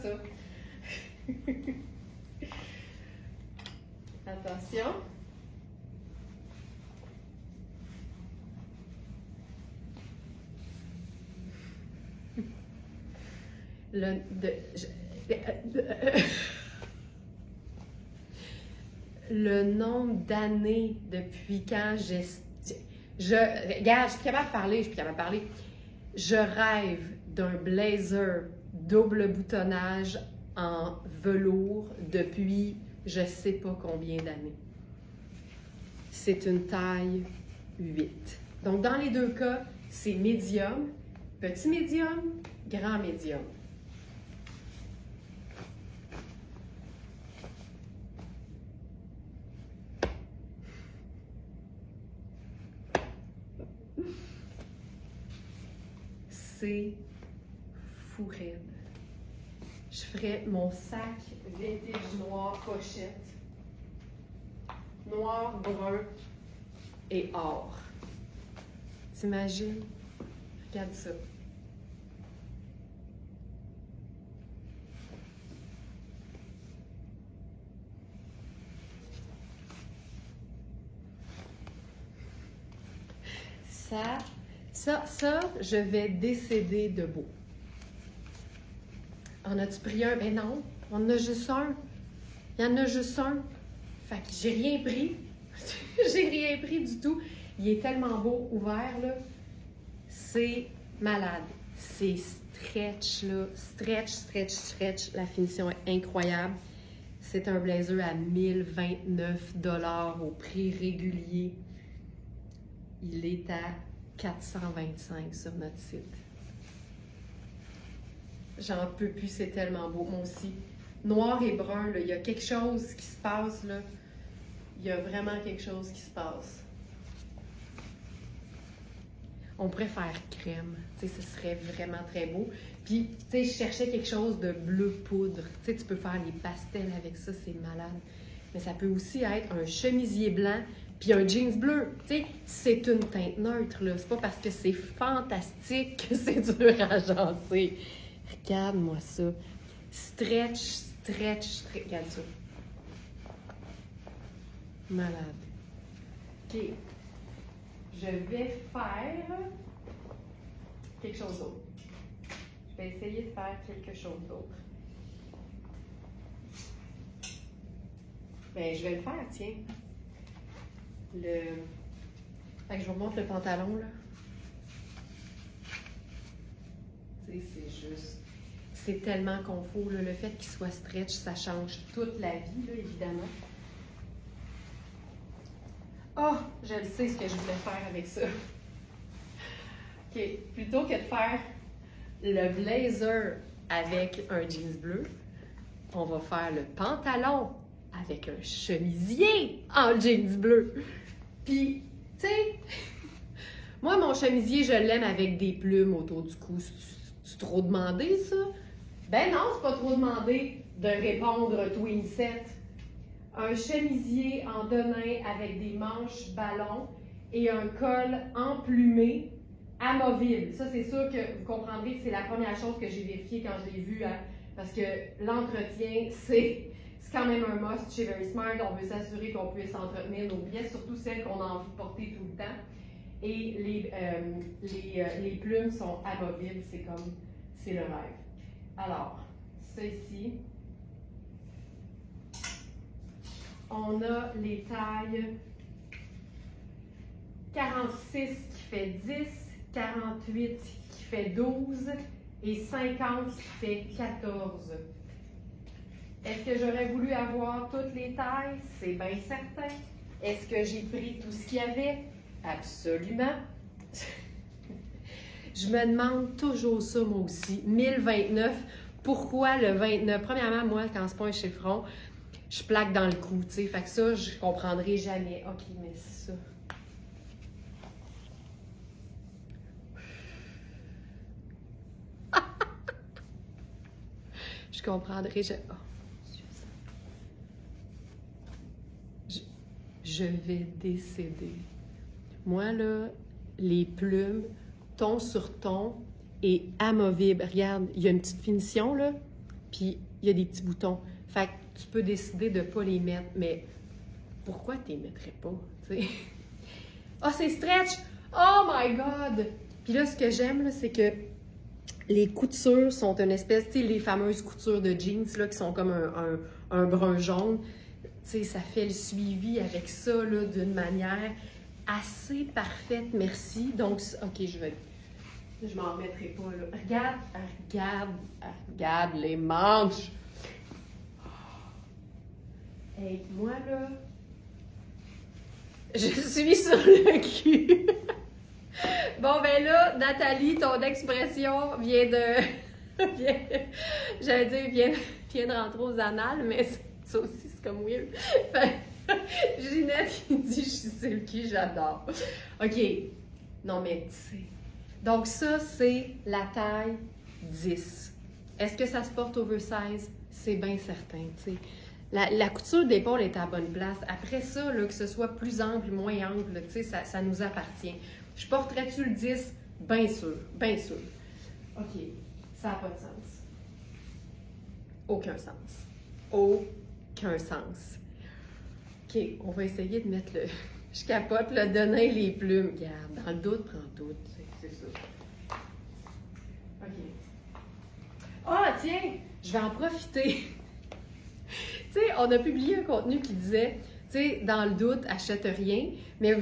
Attention. Le, le nombre d'années depuis quand regarde, je suis capable de parler, Je rêve d'un blazer double boutonnage en velours depuis je sais pas combien d'années. C'est une taille 8. Donc, dans les deux cas, c'est médium, petit médium, grand médium. C'est fou raide. Je ferais mon sac vintage noir pochette. Noir, brun et or. T'imagines? Regarde ça. Ça, je vais décéder de beau. En as-tu pris un? Ben non, on en a juste un. Il y en a juste un. Fait que j'ai rien pris. J'ai rien pris du tout. Il est tellement beau, ouvert, là. C'est malade. C'est stretch, là. Stretch. La finition est incroyable. C'est un blazer à 1029 $ au prix régulier. Il est à 425 sur notre site. J'en peux plus, c'est tellement beau. Moi aussi. Noir et brun, là, il y a quelque chose qui se passe, là. Il y a vraiment quelque chose qui se passe. On pourrait faire crème. Tu sais, ce serait vraiment très beau. Puis, tu sais, je cherchais quelque chose de bleu poudre. Tu sais, tu peux faire les pastels avec ça, c'est malade. Mais ça peut aussi être un chemisier blanc puis un jeans bleu. Tu sais, c'est une teinte neutre, là. C'est pas parce que c'est fantastique que c'est dur à agencer. Regarde-moi ça. Stretch. Regarde ça. Malade. OK. Je vais faire quelque chose d'autre. Je vais essayer de faire quelque chose d'autre. Ben, je vais le faire, tiens. Fait que je vous remontre le pantalon, là. Tu sais, c'est juste... C'est tellement confort, là. Le fait qu'il soit stretch, ça change toute la vie, là, évidemment. Oh, je le sais ce que je voulais faire avec ça. OK, plutôt que de faire le blazer avec un jeans bleu, on va faire le pantalon avec un chemisier en jeans bleu. Puis, tu sais, moi, mon chemisier, je l'aime avec des plumes autour du cou. C'est trop demandé, ça? Ben non, c'est pas trop demandé de répondre twin set. Un chemisier en denim avec des manches ballons et un col emplumé amovible. Ça, c'est sûr que vous comprendrez que c'est la première chose que j'ai vérifiée quand je l'ai vu, hein, parce que l'entretien, c'est quand même un must chez Very Smart. On veut s'assurer qu'on puisse entretenir nos pièces, surtout celles qu'on a envie de porter tout le temps. Et les plumes sont amovibles, c'est le rêve. Alors, ça ici, on a les tailles 46 qui fait 10, 48 qui fait 12 et 50 qui fait 14. Est-ce que j'aurais voulu avoir toutes les tailles? C'est bien certain. Est-ce que j'ai pris tout ce qu'il y avait? Absolument. Je me demande toujours ça, moi aussi. 1029. Pourquoi le 29? Premièrement, moi, quand c'est pas un chiffron, je plaque dans le cou, tu sais. Fait que ça, je comprendrai jamais. OK, mais ça... je comprendrai jamais. Oh, Dieu. Je vais décéder. Moi, là, les plumes, ton sur ton et amovible. Regarde, il y a une petite finition, là, puis il y a des petits boutons. Fait que tu peux décider de ne pas les mettre, mais pourquoi tu les mettrais pas, tu sais? Ah, c'est stretch! Oh my God! Puis là, ce que j'aime, là, c'est que Les coutures sont une espèce, tu sais, les fameuses coutures de jeans, là, qui sont comme un brun jaune. Tu sais, ça fait le suivi avec ça, là, d'une manière assez parfaite, merci. Donc, OK, je m'en remettrai pas, là. Regarde les manches. Hey, moi, là, je suis sur le cul. Bon, ben là, Nathalie, ton expression vient de... vient de rentrer aux annales, mais ça aussi, c'est comme weird. Ginette qui dit « Je suis sur le cul, j'adore. » OK. Non, mais tu sais... Donc ça, c'est la taille 10. Est-ce que ça se porte oversize? C'est bien certain, tu sais. La couture d'épaule est à la bonne place. Après ça, là, que ce soit plus ample, moins ample, tu sais, ça nous appartient. Je porterais-tu le 10? Bien sûr, bien sûr. OK, ça n'a pas de sens. Aucun sens. Aucun sens. OK, on va essayer de mettre le... Je capote, le donner les plumes. Regarde, dans le doute, prends tout. C'est ça. OK. Ah, tiens, je vais en profiter. Tu sais, on a publié un contenu qui disait, tu sais, dans le doute, achète rien. Mais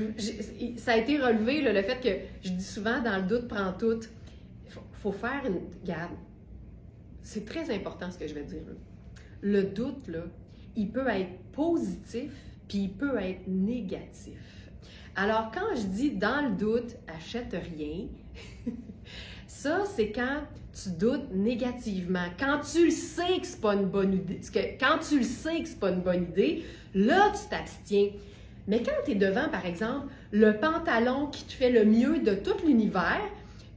ça a été relevé, là, le fait que je dis souvent, dans le doute, prends tout. Faut faire une... Regarde, c'est très important ce que je vais dire, là. Le doute, là, il peut être positif, puis il peut être négatif. Alors, quand je dis dans le doute, achète rien, ça, c'est quand tu doutes négativement. Quand tu le sais que c'est pas une bonne idée, quand tu le sais que c'est pas une bonne idée, là, tu t'abstiens. Mais quand tu es devant, par exemple, le pantalon qui te fait le mieux de tout l'univers,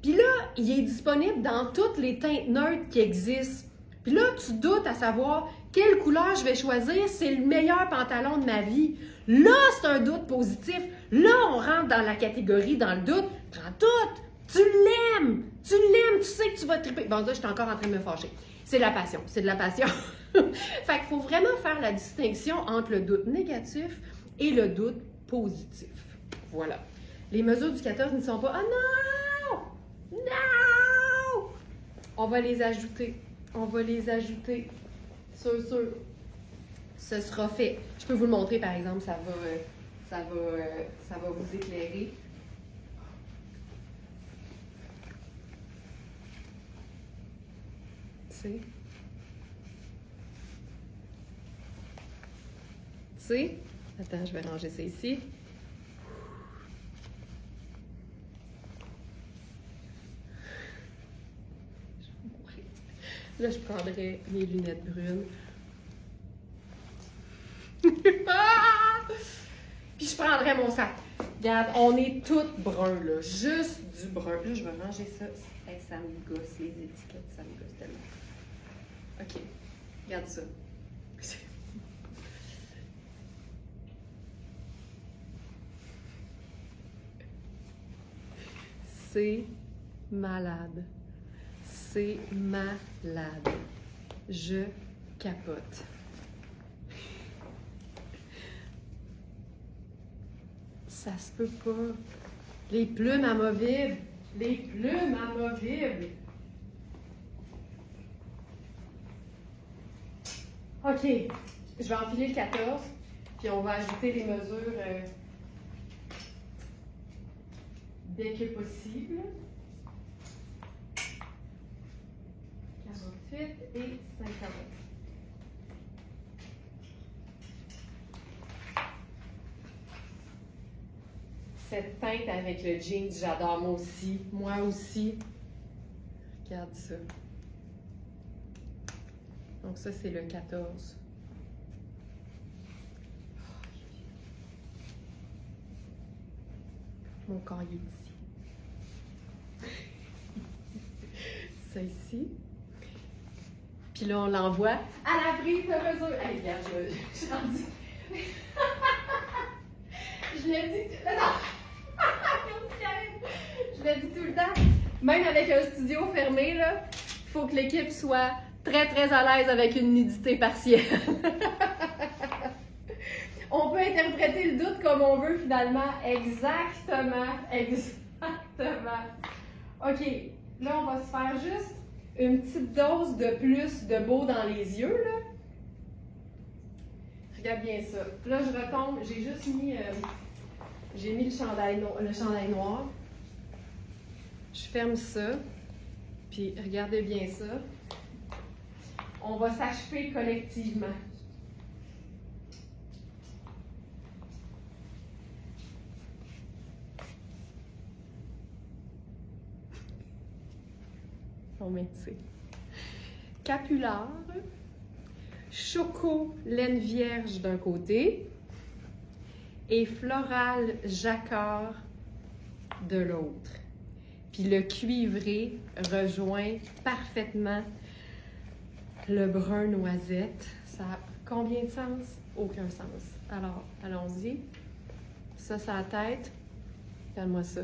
puis là, il est disponible dans toutes les teintes neutres qui existent. Puis là, tu doutes à savoir quelle couleur je vais choisir, c'est le meilleur pantalon de ma vie. Là, c'est un doute positif. Là, on rentre dans la catégorie, dans le doute. Prends tout! Tu l'aimes! Tu l'aimes! Tu sais que tu vas triper. Bon, là, je suis encore en train de me fâcher. C'est de la passion. C'est de la passion. Fait qu'il faut vraiment faire la distinction entre le doute négatif et le doute positif. Voilà. Les mesures du 14 ne sont pas... Ah non! Non! On va les ajouter. On va les ajouter. Sûr. Ce sera fait. Je peux vous le montrer, par exemple. Ça va vous éclairer. Tu sais? Attends, je vais ranger ça ici. Là, je prendrais mes lunettes brunes. Puis je prendrais mon sac. Regarde, on est toutes bruns, là. Juste du brun. Là, je vais ranger ça. Hey, ça me gosse, les étiquettes. Ça me gosse tellement. OK. Regarde ça. C'est malade. C'est malade. Je capote. Ça se peut pas. Les plumes amovibles. Les plumes amovibles. OK. Je vais enfiler le 14, puis on va ajouter les mesures dès que possible. 48 et 50. Cette teinte avec le jeans, j'adore moi aussi. Moi aussi. Regarde ça. Donc ça, c'est le 14. Mon corps est ici. Ça ici. Puis là, on l'envoie à la prise de mesure. Allez, regarde, je suis rendue. Je l'ai dit. Non! Je l'ai dit tout le temps. Même avec un studio fermé, là, il faut que l'équipe soit très, très à l'aise avec une nudité partielle. On peut interpréter le doute comme on veut, finalement. Exactement. OK. Là, on va se faire juste une petite dose de plus de beau dans les yeux, là. Regarde bien ça. Là, je retombe, j'ai juste mis, le chandail noir. Je ferme ça, puis regardez bien ça. On va s'achever collectivement. On met, tu sais. Capular, choco laine vierge d'un côté et floral jacquard de l'autre. Puis le cuivré rejoint parfaitement le brun noisette. Ça a combien de sens? Aucun sens. Alors, allons-y. Ça, c'est la tête. Regarde-moi ça.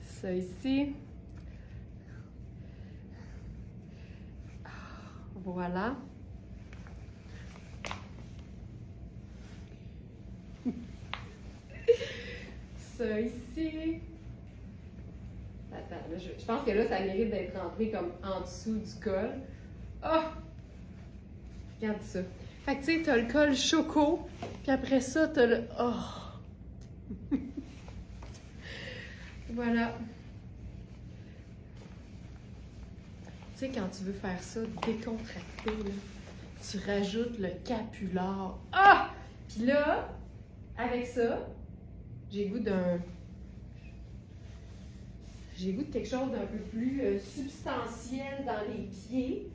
Ça ici. Voilà. Ça ici. Attends, là, je pense que là, ça mérite d'être rentré comme en dessous du col. Oh! Regarde ça. Fait que tu sais, t'as le col choco, puis après ça, t'as le... Oh! Voilà. Tu sais, quand tu veux faire ça décontracté, là, tu rajoutes le capular. Ah! Puis là, avec ça, j'ai goût d'un... J'ai goût de quelque chose d'un peu plus substantiel dans les pieds.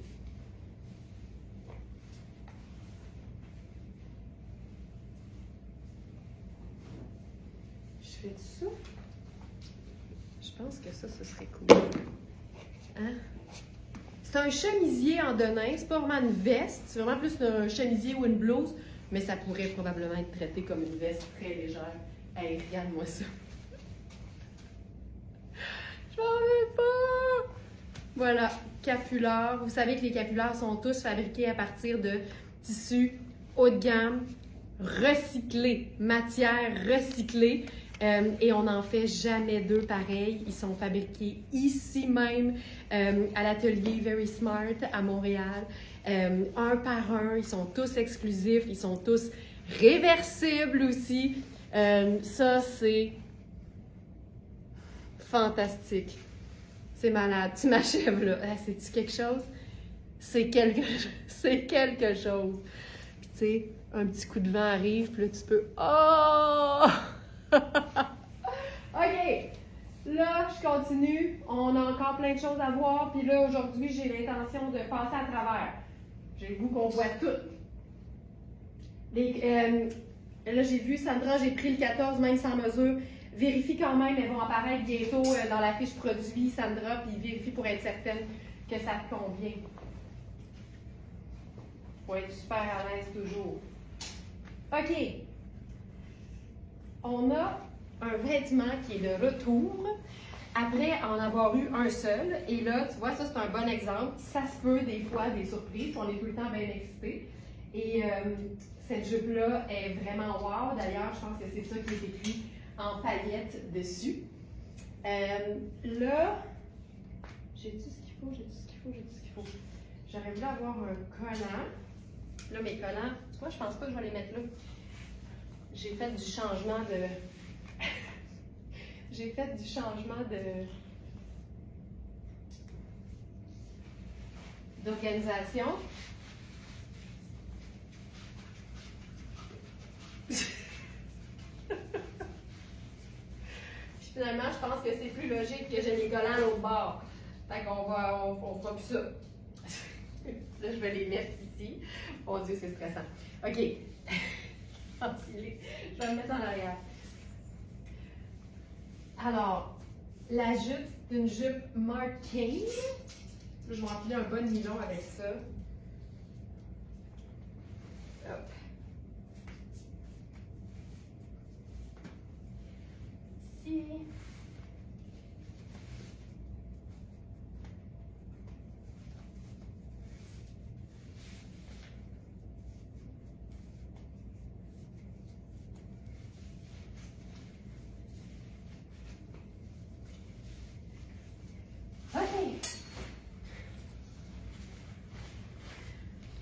Je fais ça. Je pense que ça, ce serait cool. Hein? C'est un chemisier en denim, c'est pas vraiment une veste, c'est vraiment plus un chemisier ou une blouse, mais ça pourrait probablement être traité comme une veste très légère. Hey, regarde-moi ça. J'en veux pas! Voilà, capular. Vous savez que les capulars sont tous fabriqués à partir de tissus haut de gamme, recyclés, matière recyclée. Et on n'en fait jamais deux pareils. Ils sont fabriqués ici même, à l'atelier Very Smart à Montréal. Un par un, ils sont tous exclusifs, ils sont tous réversibles aussi. Ça, c'est fantastique. C'est malade. Tu m'achèves là. Ah, c'est-tu quelque chose? C'est quelque chose. Puis tu sais, un petit coup de vent arrive, puis là, tu peux... Oh! OK. Là, je continue. On a encore plein de choses à voir. Puis là, aujourd'hui, j'ai l'intention de passer à travers. J'ai le goût qu'on voit tout. Là, j'ai vu, Sandra, j'ai pris le 14, même sans mesure. Vérifie quand même, elles vont apparaître bientôt dans la fiche produit, Sandra, puis vérifie pour être certaine que ça te convient. Faut être super à l'aise toujours. OK. On a un vêtement qui est de retour après en avoir eu un seul. Et là, tu vois, ça c'est un bon exemple. Ça se peut des fois des surprises. On est tout le temps bien excités. Et cette jupe-là est vraiment wow. D'ailleurs, je pense que c'est ça qui est écrit en paillettes dessus. Là, j'ai-tu ce qu'il faut? J'aurais voulu avoir un collant. Là, mes collants, tu vois, je pense pas que je vais les mettre là. J'ai fait du changement de... d'organisation. Puis finalement, je pense que c'est plus logique que j'ai les collants à l'autre bord. Fait qu'on on fera plus ça. Là, je vais les mettre ici. Mon Dieu, c'est stressant. OK. Je vais me mettre en arrière. Alors, la jupe, c'est une jupe Marc King. Je vais enfiler un bon nylon avec ça. Hop. Ici.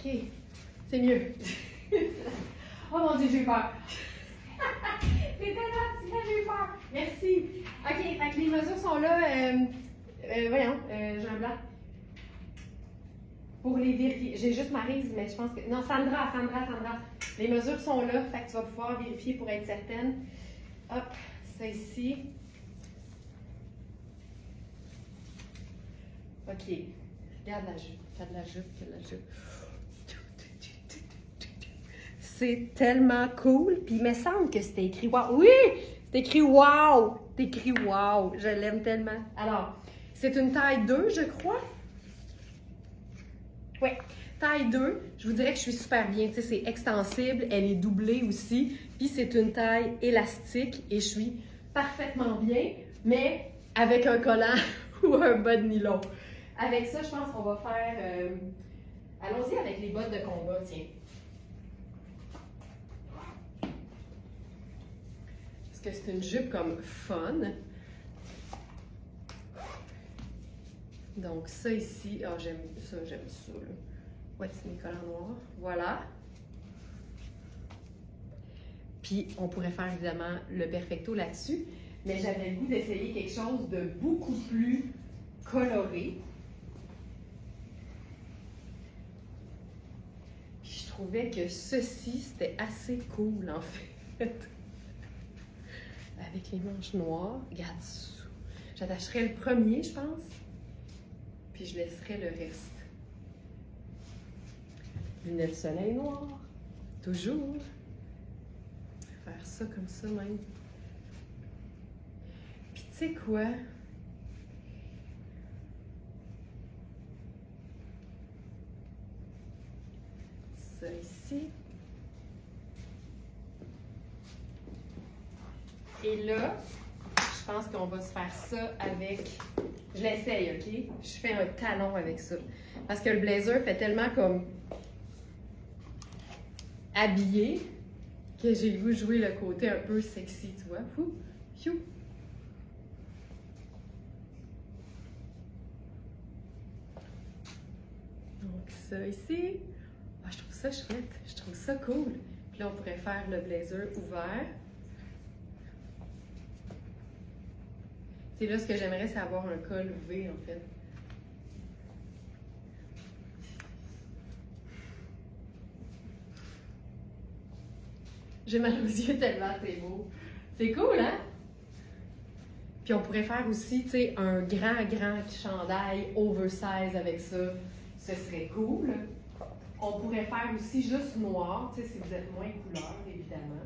OK. C'est mieux. Oh mon Dieu, j'ai eu peur. T'es tellement petite, j'ai eu peur. Merci. OK, fait que les mesures sont là. Voyons, j'ai un blanc. Pour les vérifier. J'ai juste Maryse, mais je pense que... Non, Sandra. Les mesures sont là, fait que tu vas pouvoir vérifier pour être certaine. Hop, ça ici. OK. Regarde la jupe. Regarde la jupe. C'est tellement cool. Puis il me semble que c'était écrit wow. Oui! C'est écrit wow! C'est écrit wow. Je l'aime tellement. Alors, c'est une taille 2, je crois. Oui, taille 2. Je vous dirais que je suis super bien. Tu sais, c'est extensible. Elle est doublée aussi. Puis c'est une taille élastique et je suis parfaitement bien, mais avec un collant ou un bas de nylon. Avec ça, je pense qu'on va faire... Allons-y avec les bottes de combat, tiens. Parce que c'est une jupe comme fun. Donc ça ici, ah j'aime ça là. Ouais, c'est mes collants noirs. Voilà. Puis on pourrait faire évidemment le perfecto là-dessus, mais j'avais le goût d'essayer quelque chose de beaucoup plus coloré. Puis je trouvais que ceci, c'était assez cool en fait. Avec les manches noires. Regarde ça. J'attacherais le premier, je pense. Puis je laisserai le reste. Lunettes de soleil noires. Toujours. Faire ça comme ça même. Puis tu sais quoi? Ça ici. Et là, je pense qu'on va se faire ça avec... Je l'essaye, OK? Je fais un talon avec ça. Parce que le blazer fait tellement comme habillé que j'ai le goût de jouer le côté un peu sexy, tu vois? Fiou! Donc ça ici. Ah, je trouve ça chouette. Je trouve ça cool. Puis là, on pourrait faire le blazer ouvert. C'est là ce que j'aimerais, c'est avoir un col V, en fait. J'ai mal aux yeux tellement c'est beau. C'est cool, hein? Puis on pourrait faire aussi, tu sais, un grand chandail oversize avec ça. Ce serait cool. On pourrait faire aussi juste noir, tu sais, si vous êtes moins couleur, évidemment.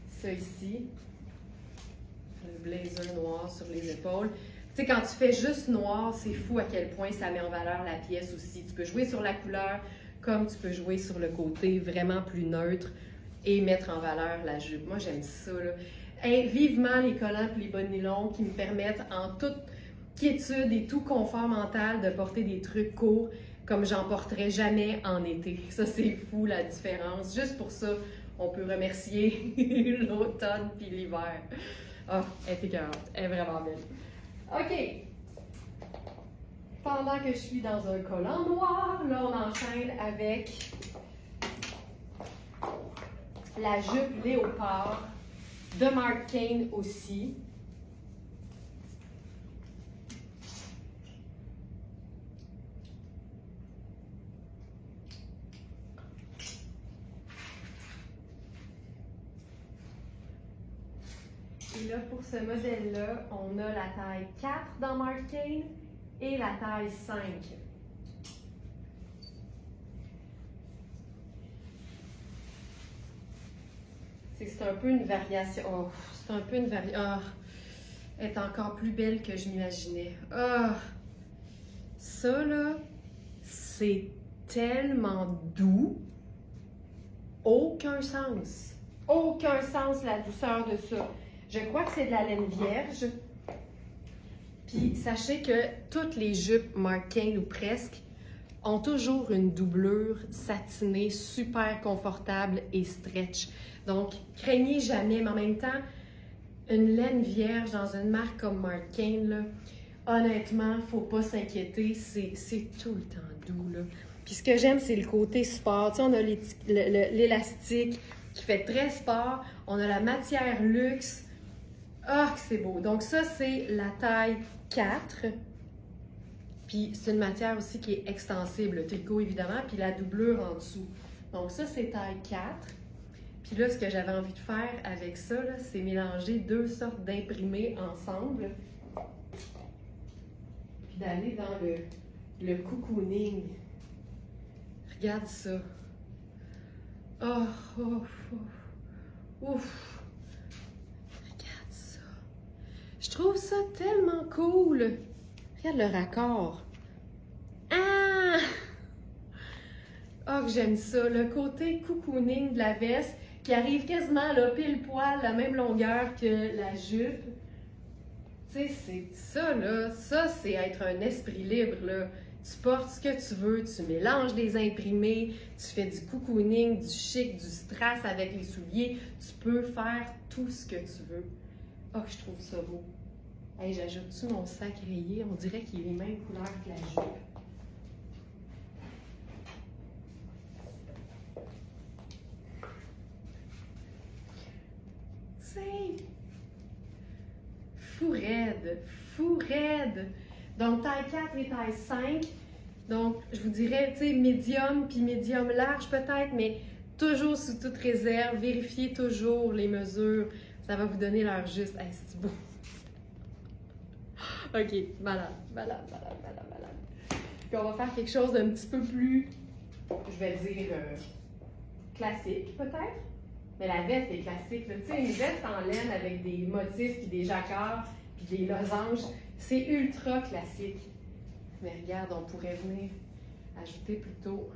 Ça ici, le blazer noir sur les épaules. Tu sais, quand tu fais juste noir, c'est fou à quel point ça met en valeur la pièce aussi. Tu peux jouer sur la couleur comme tu peux jouer sur le côté vraiment plus neutre et mettre en valeur la jupe. Moi, j'aime ça, là. Et vivement les collants et les bas de nylon qui me permettent en toute quiétude et tout confort mental de porter des trucs courts comme j'en porterais jamais en été. Ça, c'est fou la différence. Juste pour ça, on peut remercier l'automne puis l'hiver. Ah, elle est écœurante. Elle est vraiment belle. OK. Pendant que je suis dans un collant noir, là, on enchaîne avec la jupe léopard de Marc Cain aussi. Et là, pour ce modèle-là, on a la taille 4 dans Marc Cain et la taille 5. C'est un peu une variation. Oh, c'est un peu une variation. Oh, elle est encore plus belle que je m'imaginais. Oh, ça, là, c'est tellement doux. Aucun sens. Aucun sens, la douceur de ça. Je crois que c'est de la laine vierge. Puis sachez que toutes les jupes Marc Cain ou presque ont toujours une doublure satinée super confortable et stretch. Donc, craignez jamais, mais en même temps, une laine vierge dans une marque comme Marc Cain, là, honnêtement, faut pas s'inquiéter, c'est tout le temps doux, là. Puis ce que j'aime, c'est le côté sport. Tu sais, on a l'élastique qui fait très sport, on a la matière luxe. Ah, que c'est beau! Donc ça, c'est la taille 4. Puis c'est une matière aussi qui est extensible, le tricot évidemment, puis la doublure en dessous. Donc ça, c'est taille 4. Puis là, ce que j'avais envie de faire avec ça, c'est mélanger deux sortes d'imprimés ensemble. Puis d'aller dans le cocooning. Regarde ça. Oh, oh, oh. Ouf. Regarde ça. Je trouve ça tellement cool. Regarde le raccord. Ah! Oh, que j'aime ça. Le côté cocooning de la veste qui arrive quasiment là, pile poil, la même longueur que la jupe. Tu sais, c'est ça, là. Ça, c'est être un esprit libre, là. Tu portes ce que tu veux, tu mélanges des imprimés, tu fais du cocooning, du chic, du strass avec les souliers. Tu peux faire tout ce que tu veux. Oh, je trouve ça beau. Hey, j'ajoute-tu mon sac rayé? On dirait qu'il est les mêmes couleurs que la jupe. Tu sais, fou raide, fou raide. Donc, taille 4 et taille 5. Donc, je vous dirais, tu sais, médium puis médium large peut-être, mais toujours sous toute réserve. Vérifiez toujours les mesures. Ça va vous donner l'heure juste. Hey, c'est beau. OK, malade. Puis on va faire quelque chose d'un petit peu plus, je vais dire, classique peut-être. Mais la veste est classique. Tu sais, une veste en laine avec des motifs, puis des jacquards, puis des losanges, c'est ultra classique. Mais regarde, on pourrait venir ajouter plutôt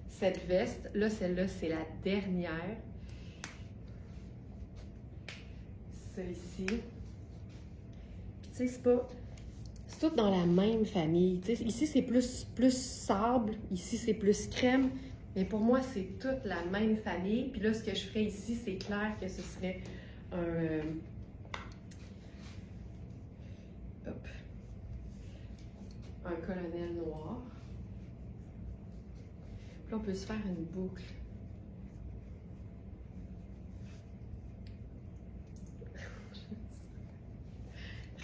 cette veste. Là, celle-là, c'est la dernière. Celle-ci. Puis tu sais, c'est tout dans la même famille. Tu sais, ici, c'est plus sable. Ici, c'est plus crème. Mais pour moi, c'est toute la même famille. Puis là, ce que je ferais ici, c'est clair que ce serait un colonel noir. Puis là, on peut se faire une boucle.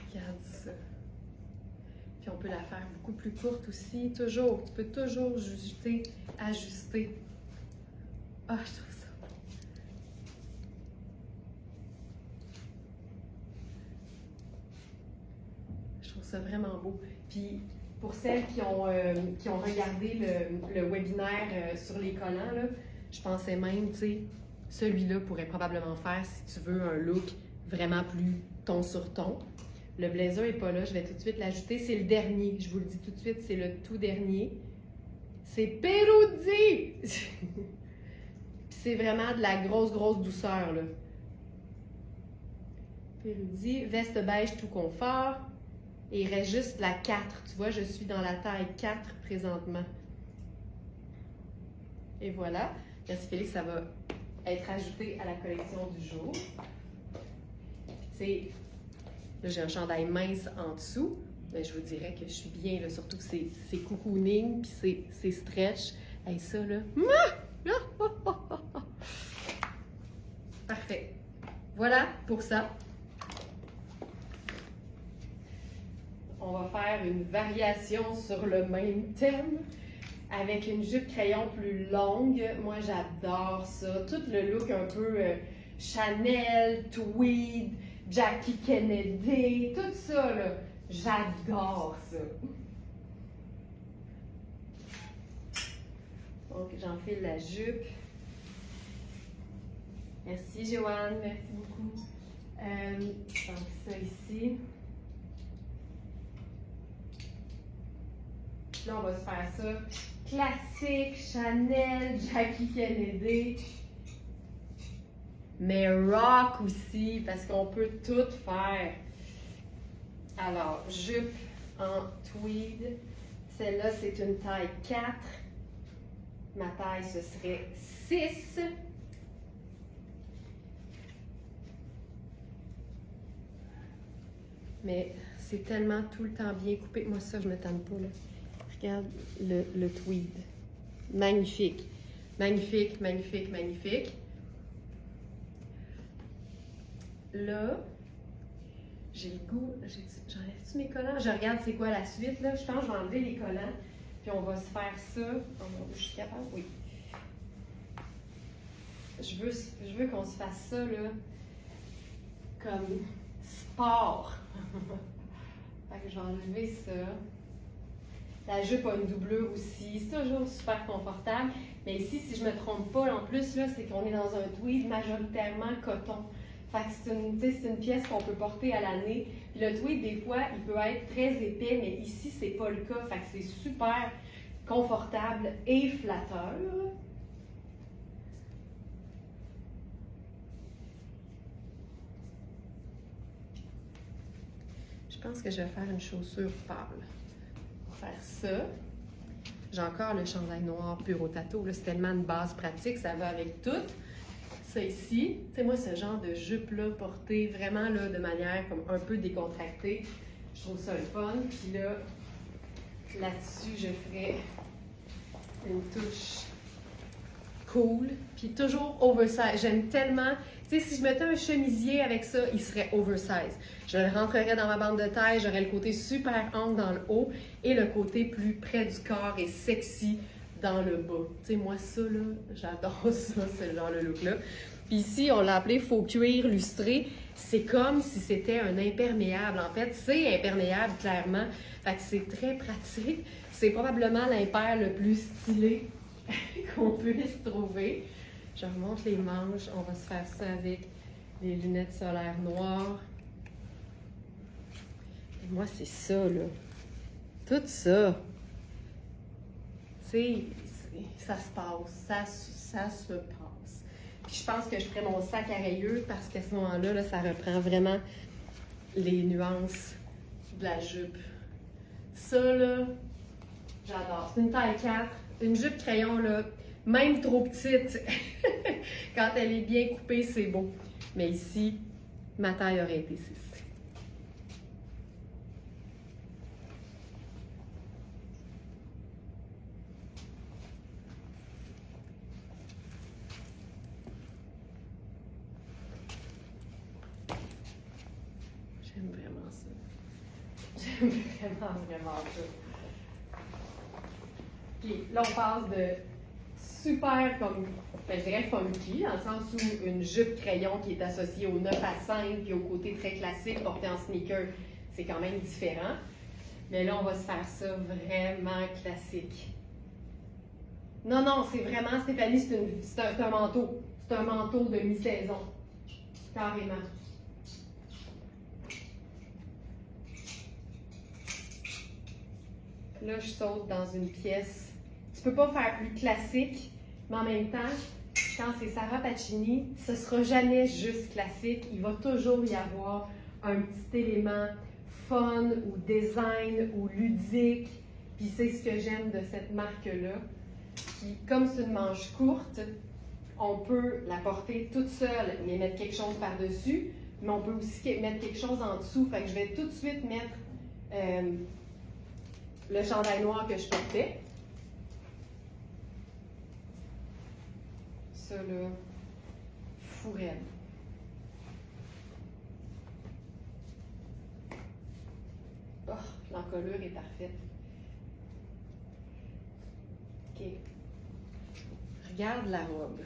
Regarde ça. Puis on peut la faire beaucoup plus courte aussi. Toujours. Tu peux toujours ajuster. Ah, je trouve ça beau. Je trouve ça vraiment beau. Puis pour celles qui ont regardé le webinaire sur les collants, là, je pensais même, tu sais, celui-là pourrait probablement faire si tu veux un look vraiment plus ton sur ton. Le blazer n'est pas là, je vais tout de suite l'ajouter. C'est le dernier, je vous le dis tout de suite, c'est le tout dernier. C'est Peroudi! C'est vraiment de la grosse douceur, là. Peroudi, veste beige tout confort. Et il reste juste la 4. Tu vois, je suis dans la taille 4 présentement. Et voilà. Merci Félix, ça va être ajouté à la collection du jour. Tu sais, là, j'ai un chandail mince en dessous. Mais je vous dirais que je suis bien, là, surtout que c'est cocooning, puis c'est stretch. Et ça, là... Parfait. Voilà pour ça. On va faire une variation sur le même thème avec une jupe crayon plus longue. Moi, j'adore ça. Tout le look un peu Chanel, tweed, Jackie Kennedy, tout ça, là. J'adore ça. Donc, j'enfile la jupe. Merci, Joanne. Merci beaucoup. Donc, ça ici. Là, on va se faire ça. Classique, Chanel, Jackie Kennedy. Mais rock aussi, parce qu'on peut tout faire. Alors, jupe en tweed. Celle-là, c'est une taille 4. Ma taille, ce serait 6. Mais c'est tellement tout le temps bien coupé. Moi, ça, je me tente pas, là. Regarde le tweed. Magnifique. Magnifique, magnifique, magnifique. Là, j'ai le goût. J'enlève-tu mes collants? Je regarde c'est quoi la suite, là. Je pense que je vais enlever les collants. Puis on va se faire ça. Oh mon Dieu, je suis capable? Oui. Je veux qu'on se fasse ça, là, comme sport. Fait que je vais enlever ça. La jupe a une doublure aussi. C'est toujours super confortable. Mais ici, si je ne me trompe pas, en plus, là, c'est qu'on est dans un tweed majoritairement coton. Fait que c'est une pièce qu'on peut porter à l'année. Puis le tweed, des fois, il peut être très épais, mais ici, c'est pas le cas. Fait que c'est super confortable et flatteur. Je pense que je vais faire une chaussure pâle. Pour faire ça. J'ai encore le chandail noir pur au tatou. C'est tellement une base pratique, ça va avec tout. Ça ici, tu sais, moi, ce genre de jupe-là, portée vraiment là, de manière comme un peu décontractée, je trouve ça le fun. Puis là, là-dessus, je ferais une touche cool. Puis toujours oversize. J'aime tellement. Tu sais, si je mettais un chemisier avec ça, il serait oversize. Je le rentrerais dans ma bande de taille, j'aurais le côté super ample dans le haut et le côté plus près du corps et sexy dans le bas. Tu sais, moi, ça, là, j'adore ça, ce genre de look-là. Puis ici, on l'a appelé faux cuir lustré. C'est comme si c'était un imperméable. En fait, c'est imperméable, clairement. Fait que c'est très pratique. C'est probablement l'impair le plus stylé qu'on puisse trouver. Je remonte les manches. On va se faire ça avec les lunettes solaires noires. Et moi, c'est ça, là. Tout ça. Tu sais, ça se passe. Ça se passe. Puis je pense que je ferai mon sac à rayures parce qu'à ce moment-là, là, ça reprend vraiment les nuances de la jupe. Ça, là, j'adore. C'est une taille 4. Une jupe crayon, là, même trop petite, quand elle est bien coupée, c'est beau. Mais ici, ma taille aurait été 6. J'aime vraiment ça. J'aime vraiment, vraiment ça. Puis là, on passe de super, comme, je dirais funky, dans le sens où une jupe crayon qui est associée au 9 à 5 puis au côté très classique porté en sneaker, c'est quand même différent. Mais là, on va se faire ça vraiment classique. Non, non, c'est vraiment, Stéphanie, c'est un manteau. C'est un manteau de mi-saison. Carrément. Là, je saute dans une pièce. Tu peux pas faire plus classique, mais en même temps, quand c'est Sarah Pacini, ce sera jamais juste classique. Il va toujours y avoir un petit élément fun ou design ou ludique. Puis c'est ce que j'aime de cette marque-là. Puis comme c'est une manche courte, on peut la porter toute seule, mais mettre quelque chose par-dessus. Mais on peut aussi mettre quelque chose en dessous. Fait que je vais tout de suite mettre le chandail noir que je portais. Ça, là, fou raide. Oh, l'encolure est parfaite. OK. Regarde la robe.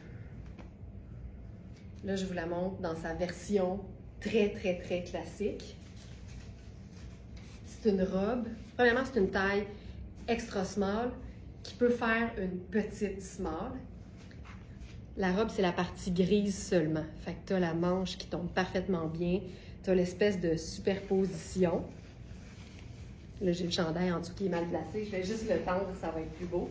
Là, je vous la montre dans sa version très, très, très classique. C'est une robe. Premièrement, c'est une taille extra small qui peut faire une petite small. La robe, c'est la partie grise seulement. Fait que tu as la manche qui tombe parfaitement bien. Tu as l'espèce de superposition. Là, j'ai le chandail en dessous qui est mal placé. Je vais juste le tendre, ça va être plus beau.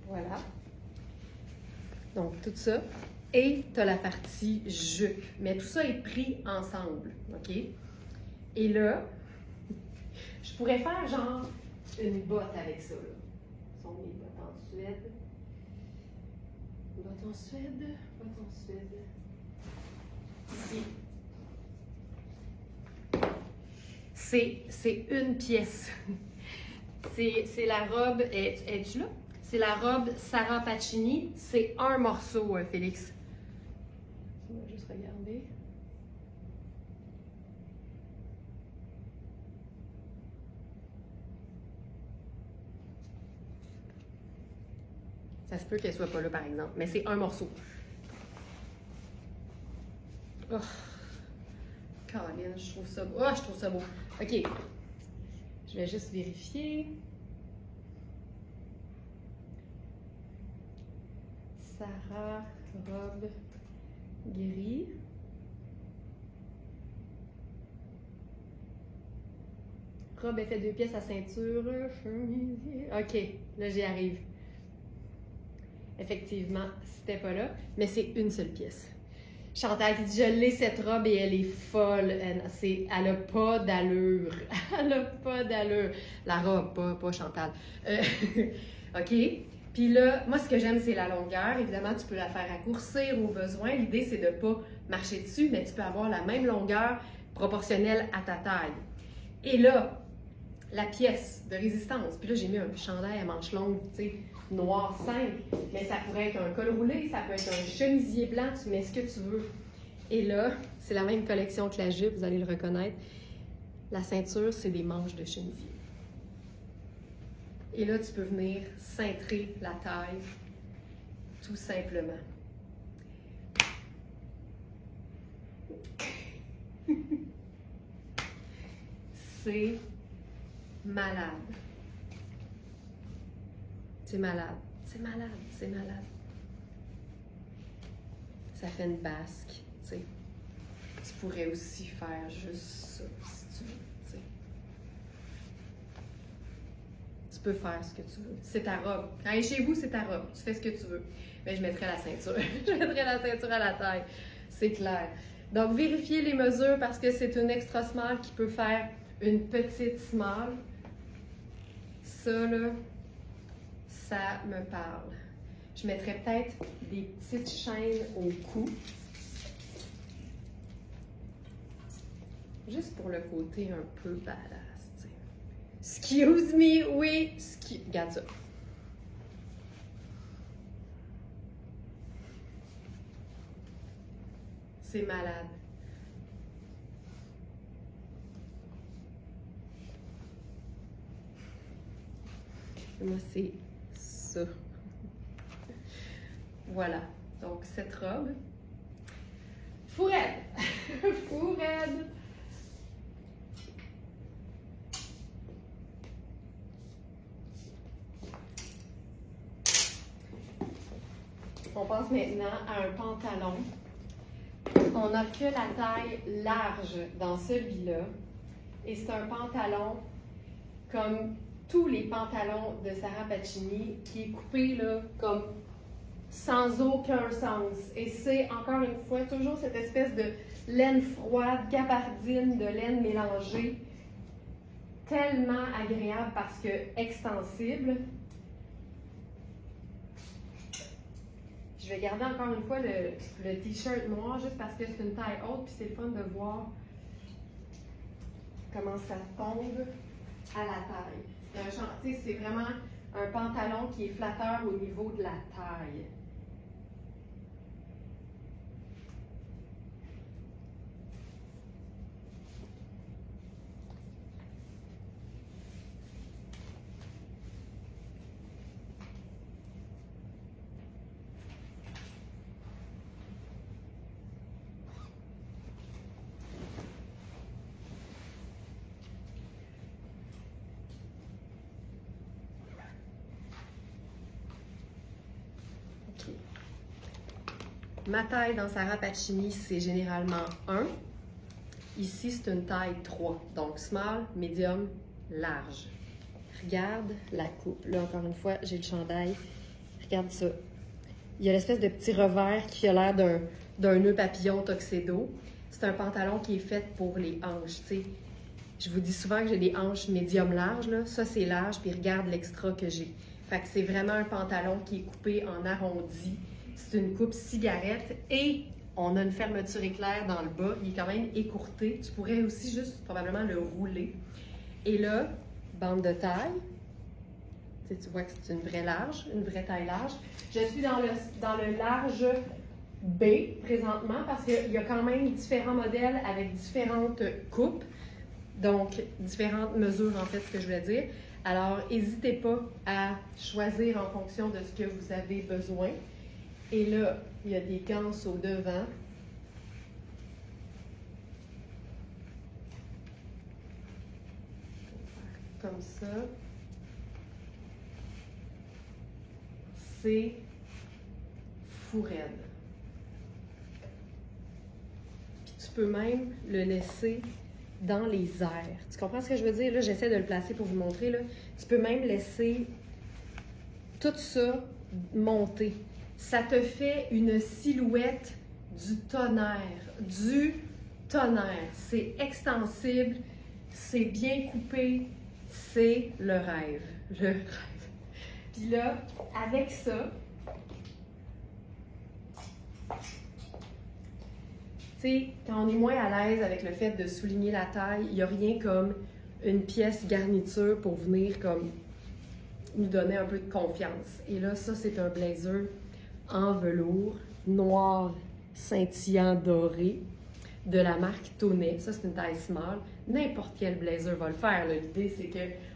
Voilà. Donc, tout ça. Et tu as la partie jupe. Mais tout ça est pris ensemble. OK? Et là, je pourrais faire genre une botte avec ça. Là. Ce sont mes bottes en suède. Va-t'en Suède, va-t'en Suède. Ici. C'est une pièce. C'est la robe, es-tu là? C'est la robe Sarah Pacini. C'est un morceau, Félix. On va juste regarder. Ça se peut qu'elle soit pas là, par exemple, mais c'est un morceau. Oh, Caroline, je trouve ça beau. Oh, je trouve ça beau. OK. Je vais juste vérifier. Sarah, robe gris. Robe effet 2 pièces à ceinture. OK, là j'y arrive. Effectivement, c'était pas là, mais c'est une seule pièce. Chantal qui dit je l'ai cette robe et elle est folle. Elle a pas d'allure. Elle a pas d'allure. La robe, pas Chantal. OK. Puis là, moi, ce que j'aime, c'est la longueur. Évidemment, tu peux la faire raccourcir au besoin. L'idée, c'est de ne pas marcher dessus, mais tu peux avoir la même longueur proportionnelle à ta taille. Et là, la pièce de résistance. Puis là, j'ai mis un chandail à manches longues, tu sais, noir simple. Mais ça pourrait être un col roulé, ça peut être un chemisier blanc, tu mets ce que tu veux. Et là, c'est la même collection que la jupe, vous allez le reconnaître. La ceinture, c'est des manches de chemisier. Et là, tu peux venir cintrer la taille, tout simplement. C'est malade. C'est malade. C'est malade. C'est malade. Ça fait une basque, tu sais. Tu pourrais aussi faire juste ça, si tu veux, tu sais. Tu peux faire ce que tu veux. C'est ta robe. Quand elle est chez vous, c'est ta robe. Tu fais ce que tu veux. Mais je mettrai la ceinture. Je mettrai la ceinture à la taille. C'est clair. Donc, vérifiez les mesures parce que c'est une extra small qui peut faire une petite small. Ça, là, ça me parle. Je mettrais peut-être des petites chaînes au cou. Juste pour le côté un peu badass, tu sais. Excuse me, oui. Regarde ça. C'est malade. Et moi, c'est ça. Voilà. Donc, cette robe. Fourette! Fourette! On passe maintenant à un pantalon. On n'a que la taille large dans celui-là. Et c'est un pantalon comme tous les pantalons de Sarah Pacini qui est coupé là, comme sans aucun sens. Et c'est encore une fois toujours cette espèce de laine froide, gabardine, de laine mélangée. Tellement agréable parce que extensible. Je vais garder encore une fois le t-shirt noir juste parce que c'est une taille haute puis c'est le fun de voir comment ça tombe à la taille. C'est vraiment un pantalon qui est flatteur au niveau de la taille. Ma taille dans Sarah Pacini, c'est généralement 1. Ici, c'est une taille 3. Donc, small, medium, large. Regarde la coupe. Là, encore une fois, j'ai le chandail. Regarde ça. Il y a l'espèce de petit revers qui a l'air d'un nœud papillon tuxedo. C'est un pantalon qui est fait pour les hanches, tu sais. Je vous dis souvent que j'ai des hanches médium larges, là. Ça, c'est large, puis regarde l'extra que j'ai. Fait que c'est vraiment un pantalon qui est coupé en arrondi. c'est une coupe cigarette et on a une fermeture éclair dans le bas. Il est quand même écourté. Tu pourrais aussi juste probablement le rouler. Et là, bande de taille. Tu vois que c'est une vraie taille large. Je suis dans le large B présentement parce qu'il y a quand même différents modèles avec différentes coupes. Donc, différentes mesures, en fait, ce que je voulais dire. Alors, n'hésitez pas à choisir en fonction de ce que vous avez besoin. Et là, il y a des ganses au devant. Comme ça. C'est fou raide. Puis tu peux même le laisser dans les airs. Tu comprends ce que je veux dire? Là, j'essaie de le placer pour vous montrer. Là. Tu peux même laisser tout ça monter. Ça te fait une silhouette du tonnerre. Du tonnerre. C'est extensible, c'est bien coupé, c'est le rêve. Le rêve. Puis là, avec ça, tu sais, quand on est moins à l'aise avec le fait de souligner la taille, il n'y a rien comme une pièce garniture pour venir comme nous donner un peu de confiance. Et là, ça, c'est un blazer en velours, noir, scintillant, doré, de la marque Tonnet. Ça, c'est une taille small. N'importe quel blazer va le faire. L'idée, c'est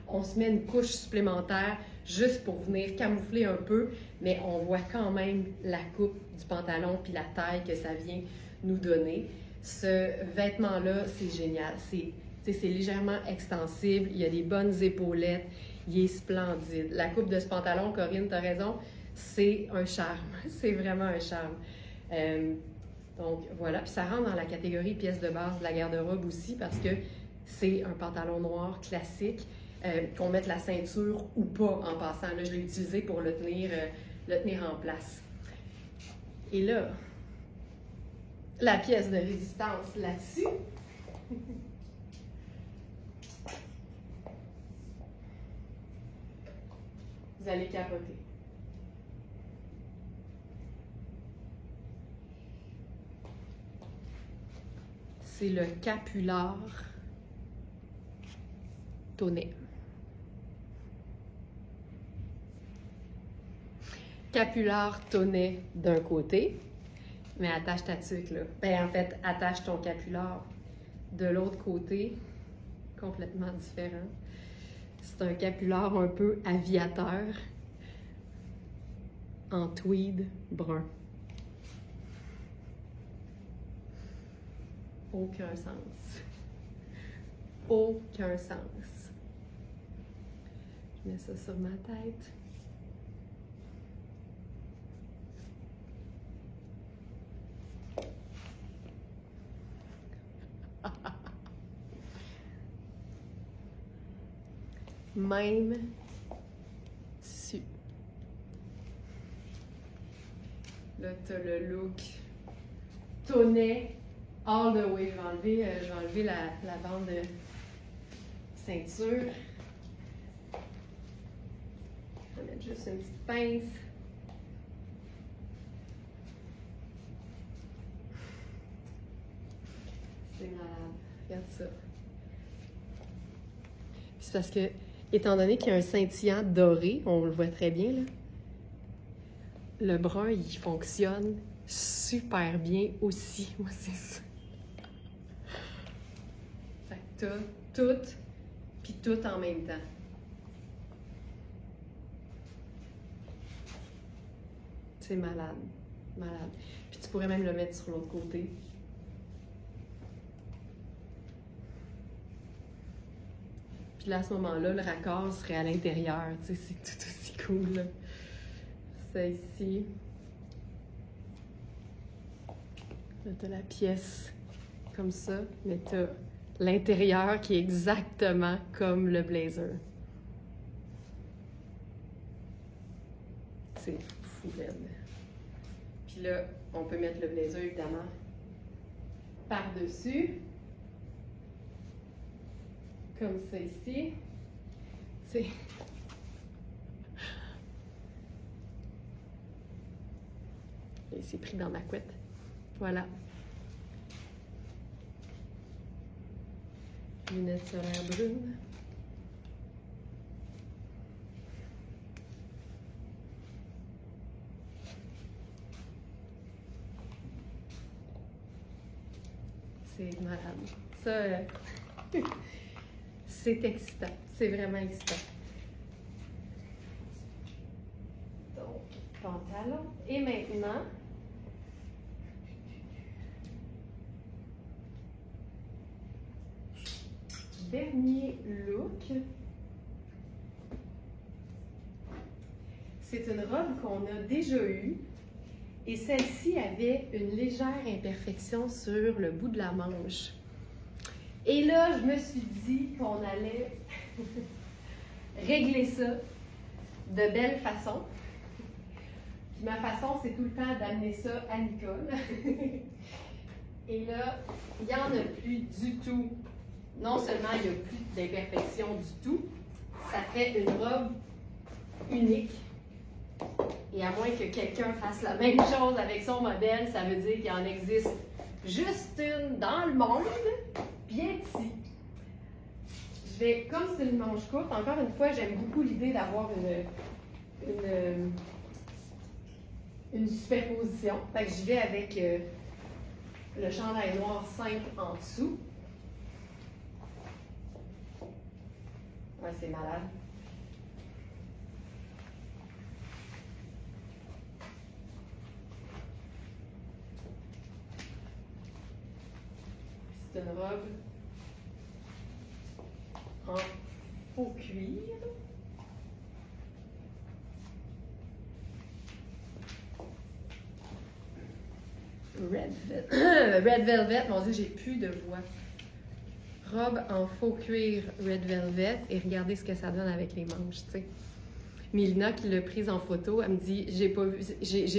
qu'on se met une couche supplémentaire juste pour venir camoufler un peu, mais on voit quand même la coupe du pantalon puis la taille que ça vient nous donner. Ce vêtement-là, c'est génial. C'est légèrement extensible. Il y a des bonnes épaulettes. Il est splendide. La coupe de ce pantalon, Corinne, tu as raison, c'est un charme. C'est vraiment un charme. Donc, voilà. Puis ça rentre dans la catégorie pièces de base de la garde-robe aussi parce que c'est un pantalon noir classique, qu'on mette la ceinture ou pas en passant. Là, je l'ai utilisé pour le tenir en place. Et là, la pièce de résistance là-dessus. Vous allez capoter. C'est le Capular Tonnet. Capular Tonnet d'un côté, mais attache ta tuque là. Ben en fait, attache ton capular de l'autre côté, complètement différent. C'est un capular un peu aviateur en tweed brun. Aucun sens. Aucun sens. Je mets ça sur ma tête. Même tissu. Là, tu as le look Tonnet all the way. Je vais enlever la bande de ceinture. Je vais mettre juste une petite pince. C'est malade. Regarde ça. C'est parce que, étant donné qu'il y a un scintillant doré, on le voit très bien, là, le brun, il fonctionne super bien aussi. Moi, c'est ça. Fait que t'as tout, puis tout en même temps. C'est malade. Malade. Puis tu pourrais même le mettre sur l'autre côté. Puis là, à ce moment-là, le raccord serait à l'intérieur. Tu sais, c'est tout aussi cool, là. Ça ici. Là, t'as la pièce comme ça, mais t'as l'intérieur qui est exactement comme le blazer. C'est fou, raide. Puis là, on peut mettre le blazer, évidemment, par-dessus. Comme ça ici. C'est... Il s'est pris dans ma couette. Voilà. Lunettes solaires brunes. C'est malade. Ça, c'est excitant. C'est vraiment excitant. Donc, pantalon. Et maintenant, dernier look. C'est une robe qu'on a déjà eue. Et celle-ci avait une légère imperfection sur le bout de la manche. Et là, je me suis dit qu'on allait régler ça de belle façon. Puis ma façon, c'est tout le temps d'amener ça à Nicole. Et là, il n'y en a plus du tout. Non seulement il n'y a plus d'imperfection du tout, ça fait une robe unique. Et à moins que quelqu'un fasse la même chose avec son modèle, ça veut dire qu'il en existe juste une dans le monde, bien petit. Je vais, comme c'est une manche courte, encore une fois, j'aime beaucoup l'idée d'avoir une superposition. Fait que j'y vais avec le chandail noir simple en dessous. Ouais, c'est malade. C'est une robe en faux cuir. Red Velvet, mon Dieu, j'ai plus de voix. Robe en faux cuir Red Velvet et regardez ce que ça donne avec les manches, tu sais. Mélina qui l'a prise en photo, elle me dit j'ai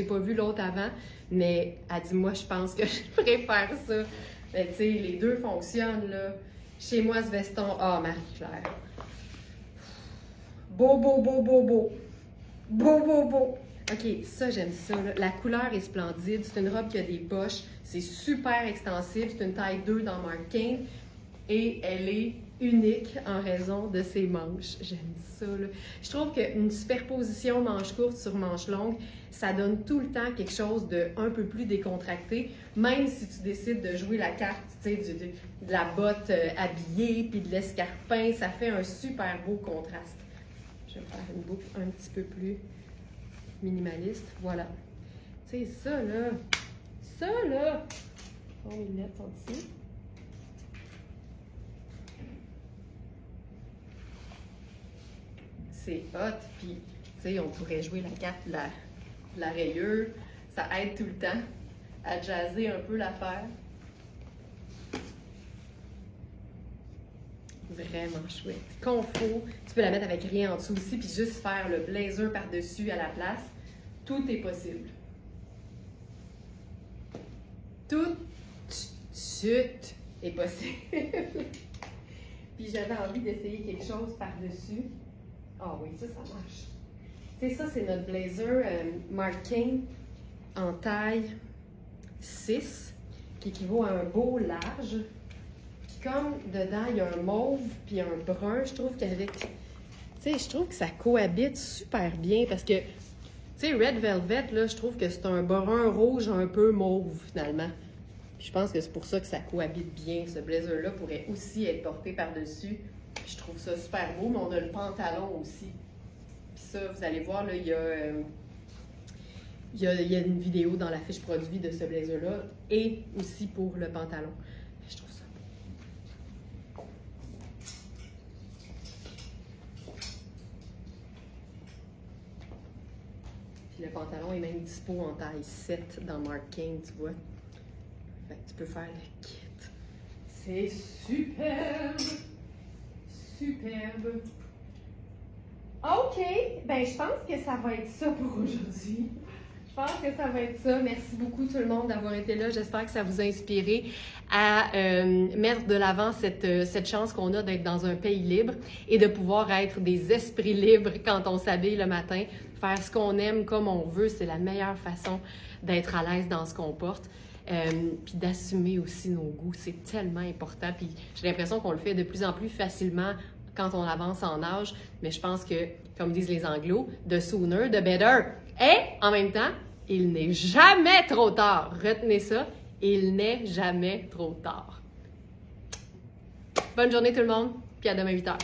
pas vu l'autre avant, mais elle dit moi je pense que je préfère ça. Mais tu sais, les deux fonctionnent là. Chez moi ce veston, Marie-Claire. Beau. OK, ça j'aime ça là. La couleur est splendide, c'est une robe qui a des poches, c'est super extensible, c'est une taille 2 dans Marc Cain et elle est unique en raison de ses manches. J'aime ça, là. Je trouve qu'une superposition manche courte sur manche longue, ça donne tout le temps quelque chose de un peu plus décontracté, même si tu décides de jouer la carte, tu sais, de la botte habillée, puis de l'escarpin, ça fait un super beau contraste. Je vais faire une boucle un petit peu plus minimaliste. Voilà. Tu sais, ça, là, oh, mes lunettes sont ici. C'est hot, puis tu sais, on pourrait jouer la carte de la rayure. Ça aide tout le temps à jazzer un peu l'affaire. Vraiment chouette. Confo, tu peux la mettre avec rien en dessous aussi, puis juste faire le blazer par-dessus à la place. Tout est possible. Tout est possible. Puis j'avais envie d'essayer quelque chose par-dessus. Ah oui, ça marche. Tu sais, ça, c'est notre blazer Marc Cain en taille 6, qui équivaut à un beau large. Puis comme dedans, il y a un mauve puis un brun, je trouve qu'avec... Tu sais, je trouve que ça cohabite super bien parce que, tu sais, Red Velvet, là, je trouve que c'est un brun rouge un peu mauve, finalement. Puis je pense que c'est pour ça que ça cohabite bien. Ce blazer-là pourrait aussi être porté par-dessus. Je trouve ça super beau, mais on a le pantalon aussi. Puis ça, vous allez voir, là, il y a une vidéo dans la fiche produit de ce blazer-là et aussi pour le pantalon. Je trouve ça beau. Puis le pantalon est même dispo en taille 7 dans Marc Cain, tu vois. Fait que tu peux faire le kit. C'est superbe! Superbe. OK, ben je pense que ça va être ça pour aujourd'hui. Je pense que ça va être ça. Merci beaucoup tout le monde d'avoir été là. J'espère que ça vous a inspiré à mettre de l'avant cette chance qu'on a d'être dans un pays libre et de pouvoir être des esprits libres quand on s'habille le matin. Faire ce qu'on aime comme on veut, c'est la meilleure façon d'être à l'aise dans ce qu'on porte. Puis d'assumer aussi nos goûts, c'est tellement important. Puis j'ai l'impression qu'on le fait de plus en plus facilement quand on avance en âge, mais je pense que, comme disent les Anglos, the sooner, the better. Et, en même temps, il n'est jamais trop tard. Retenez ça, il n'est jamais trop tard. Bonne journée tout le monde, puis à demain 8h.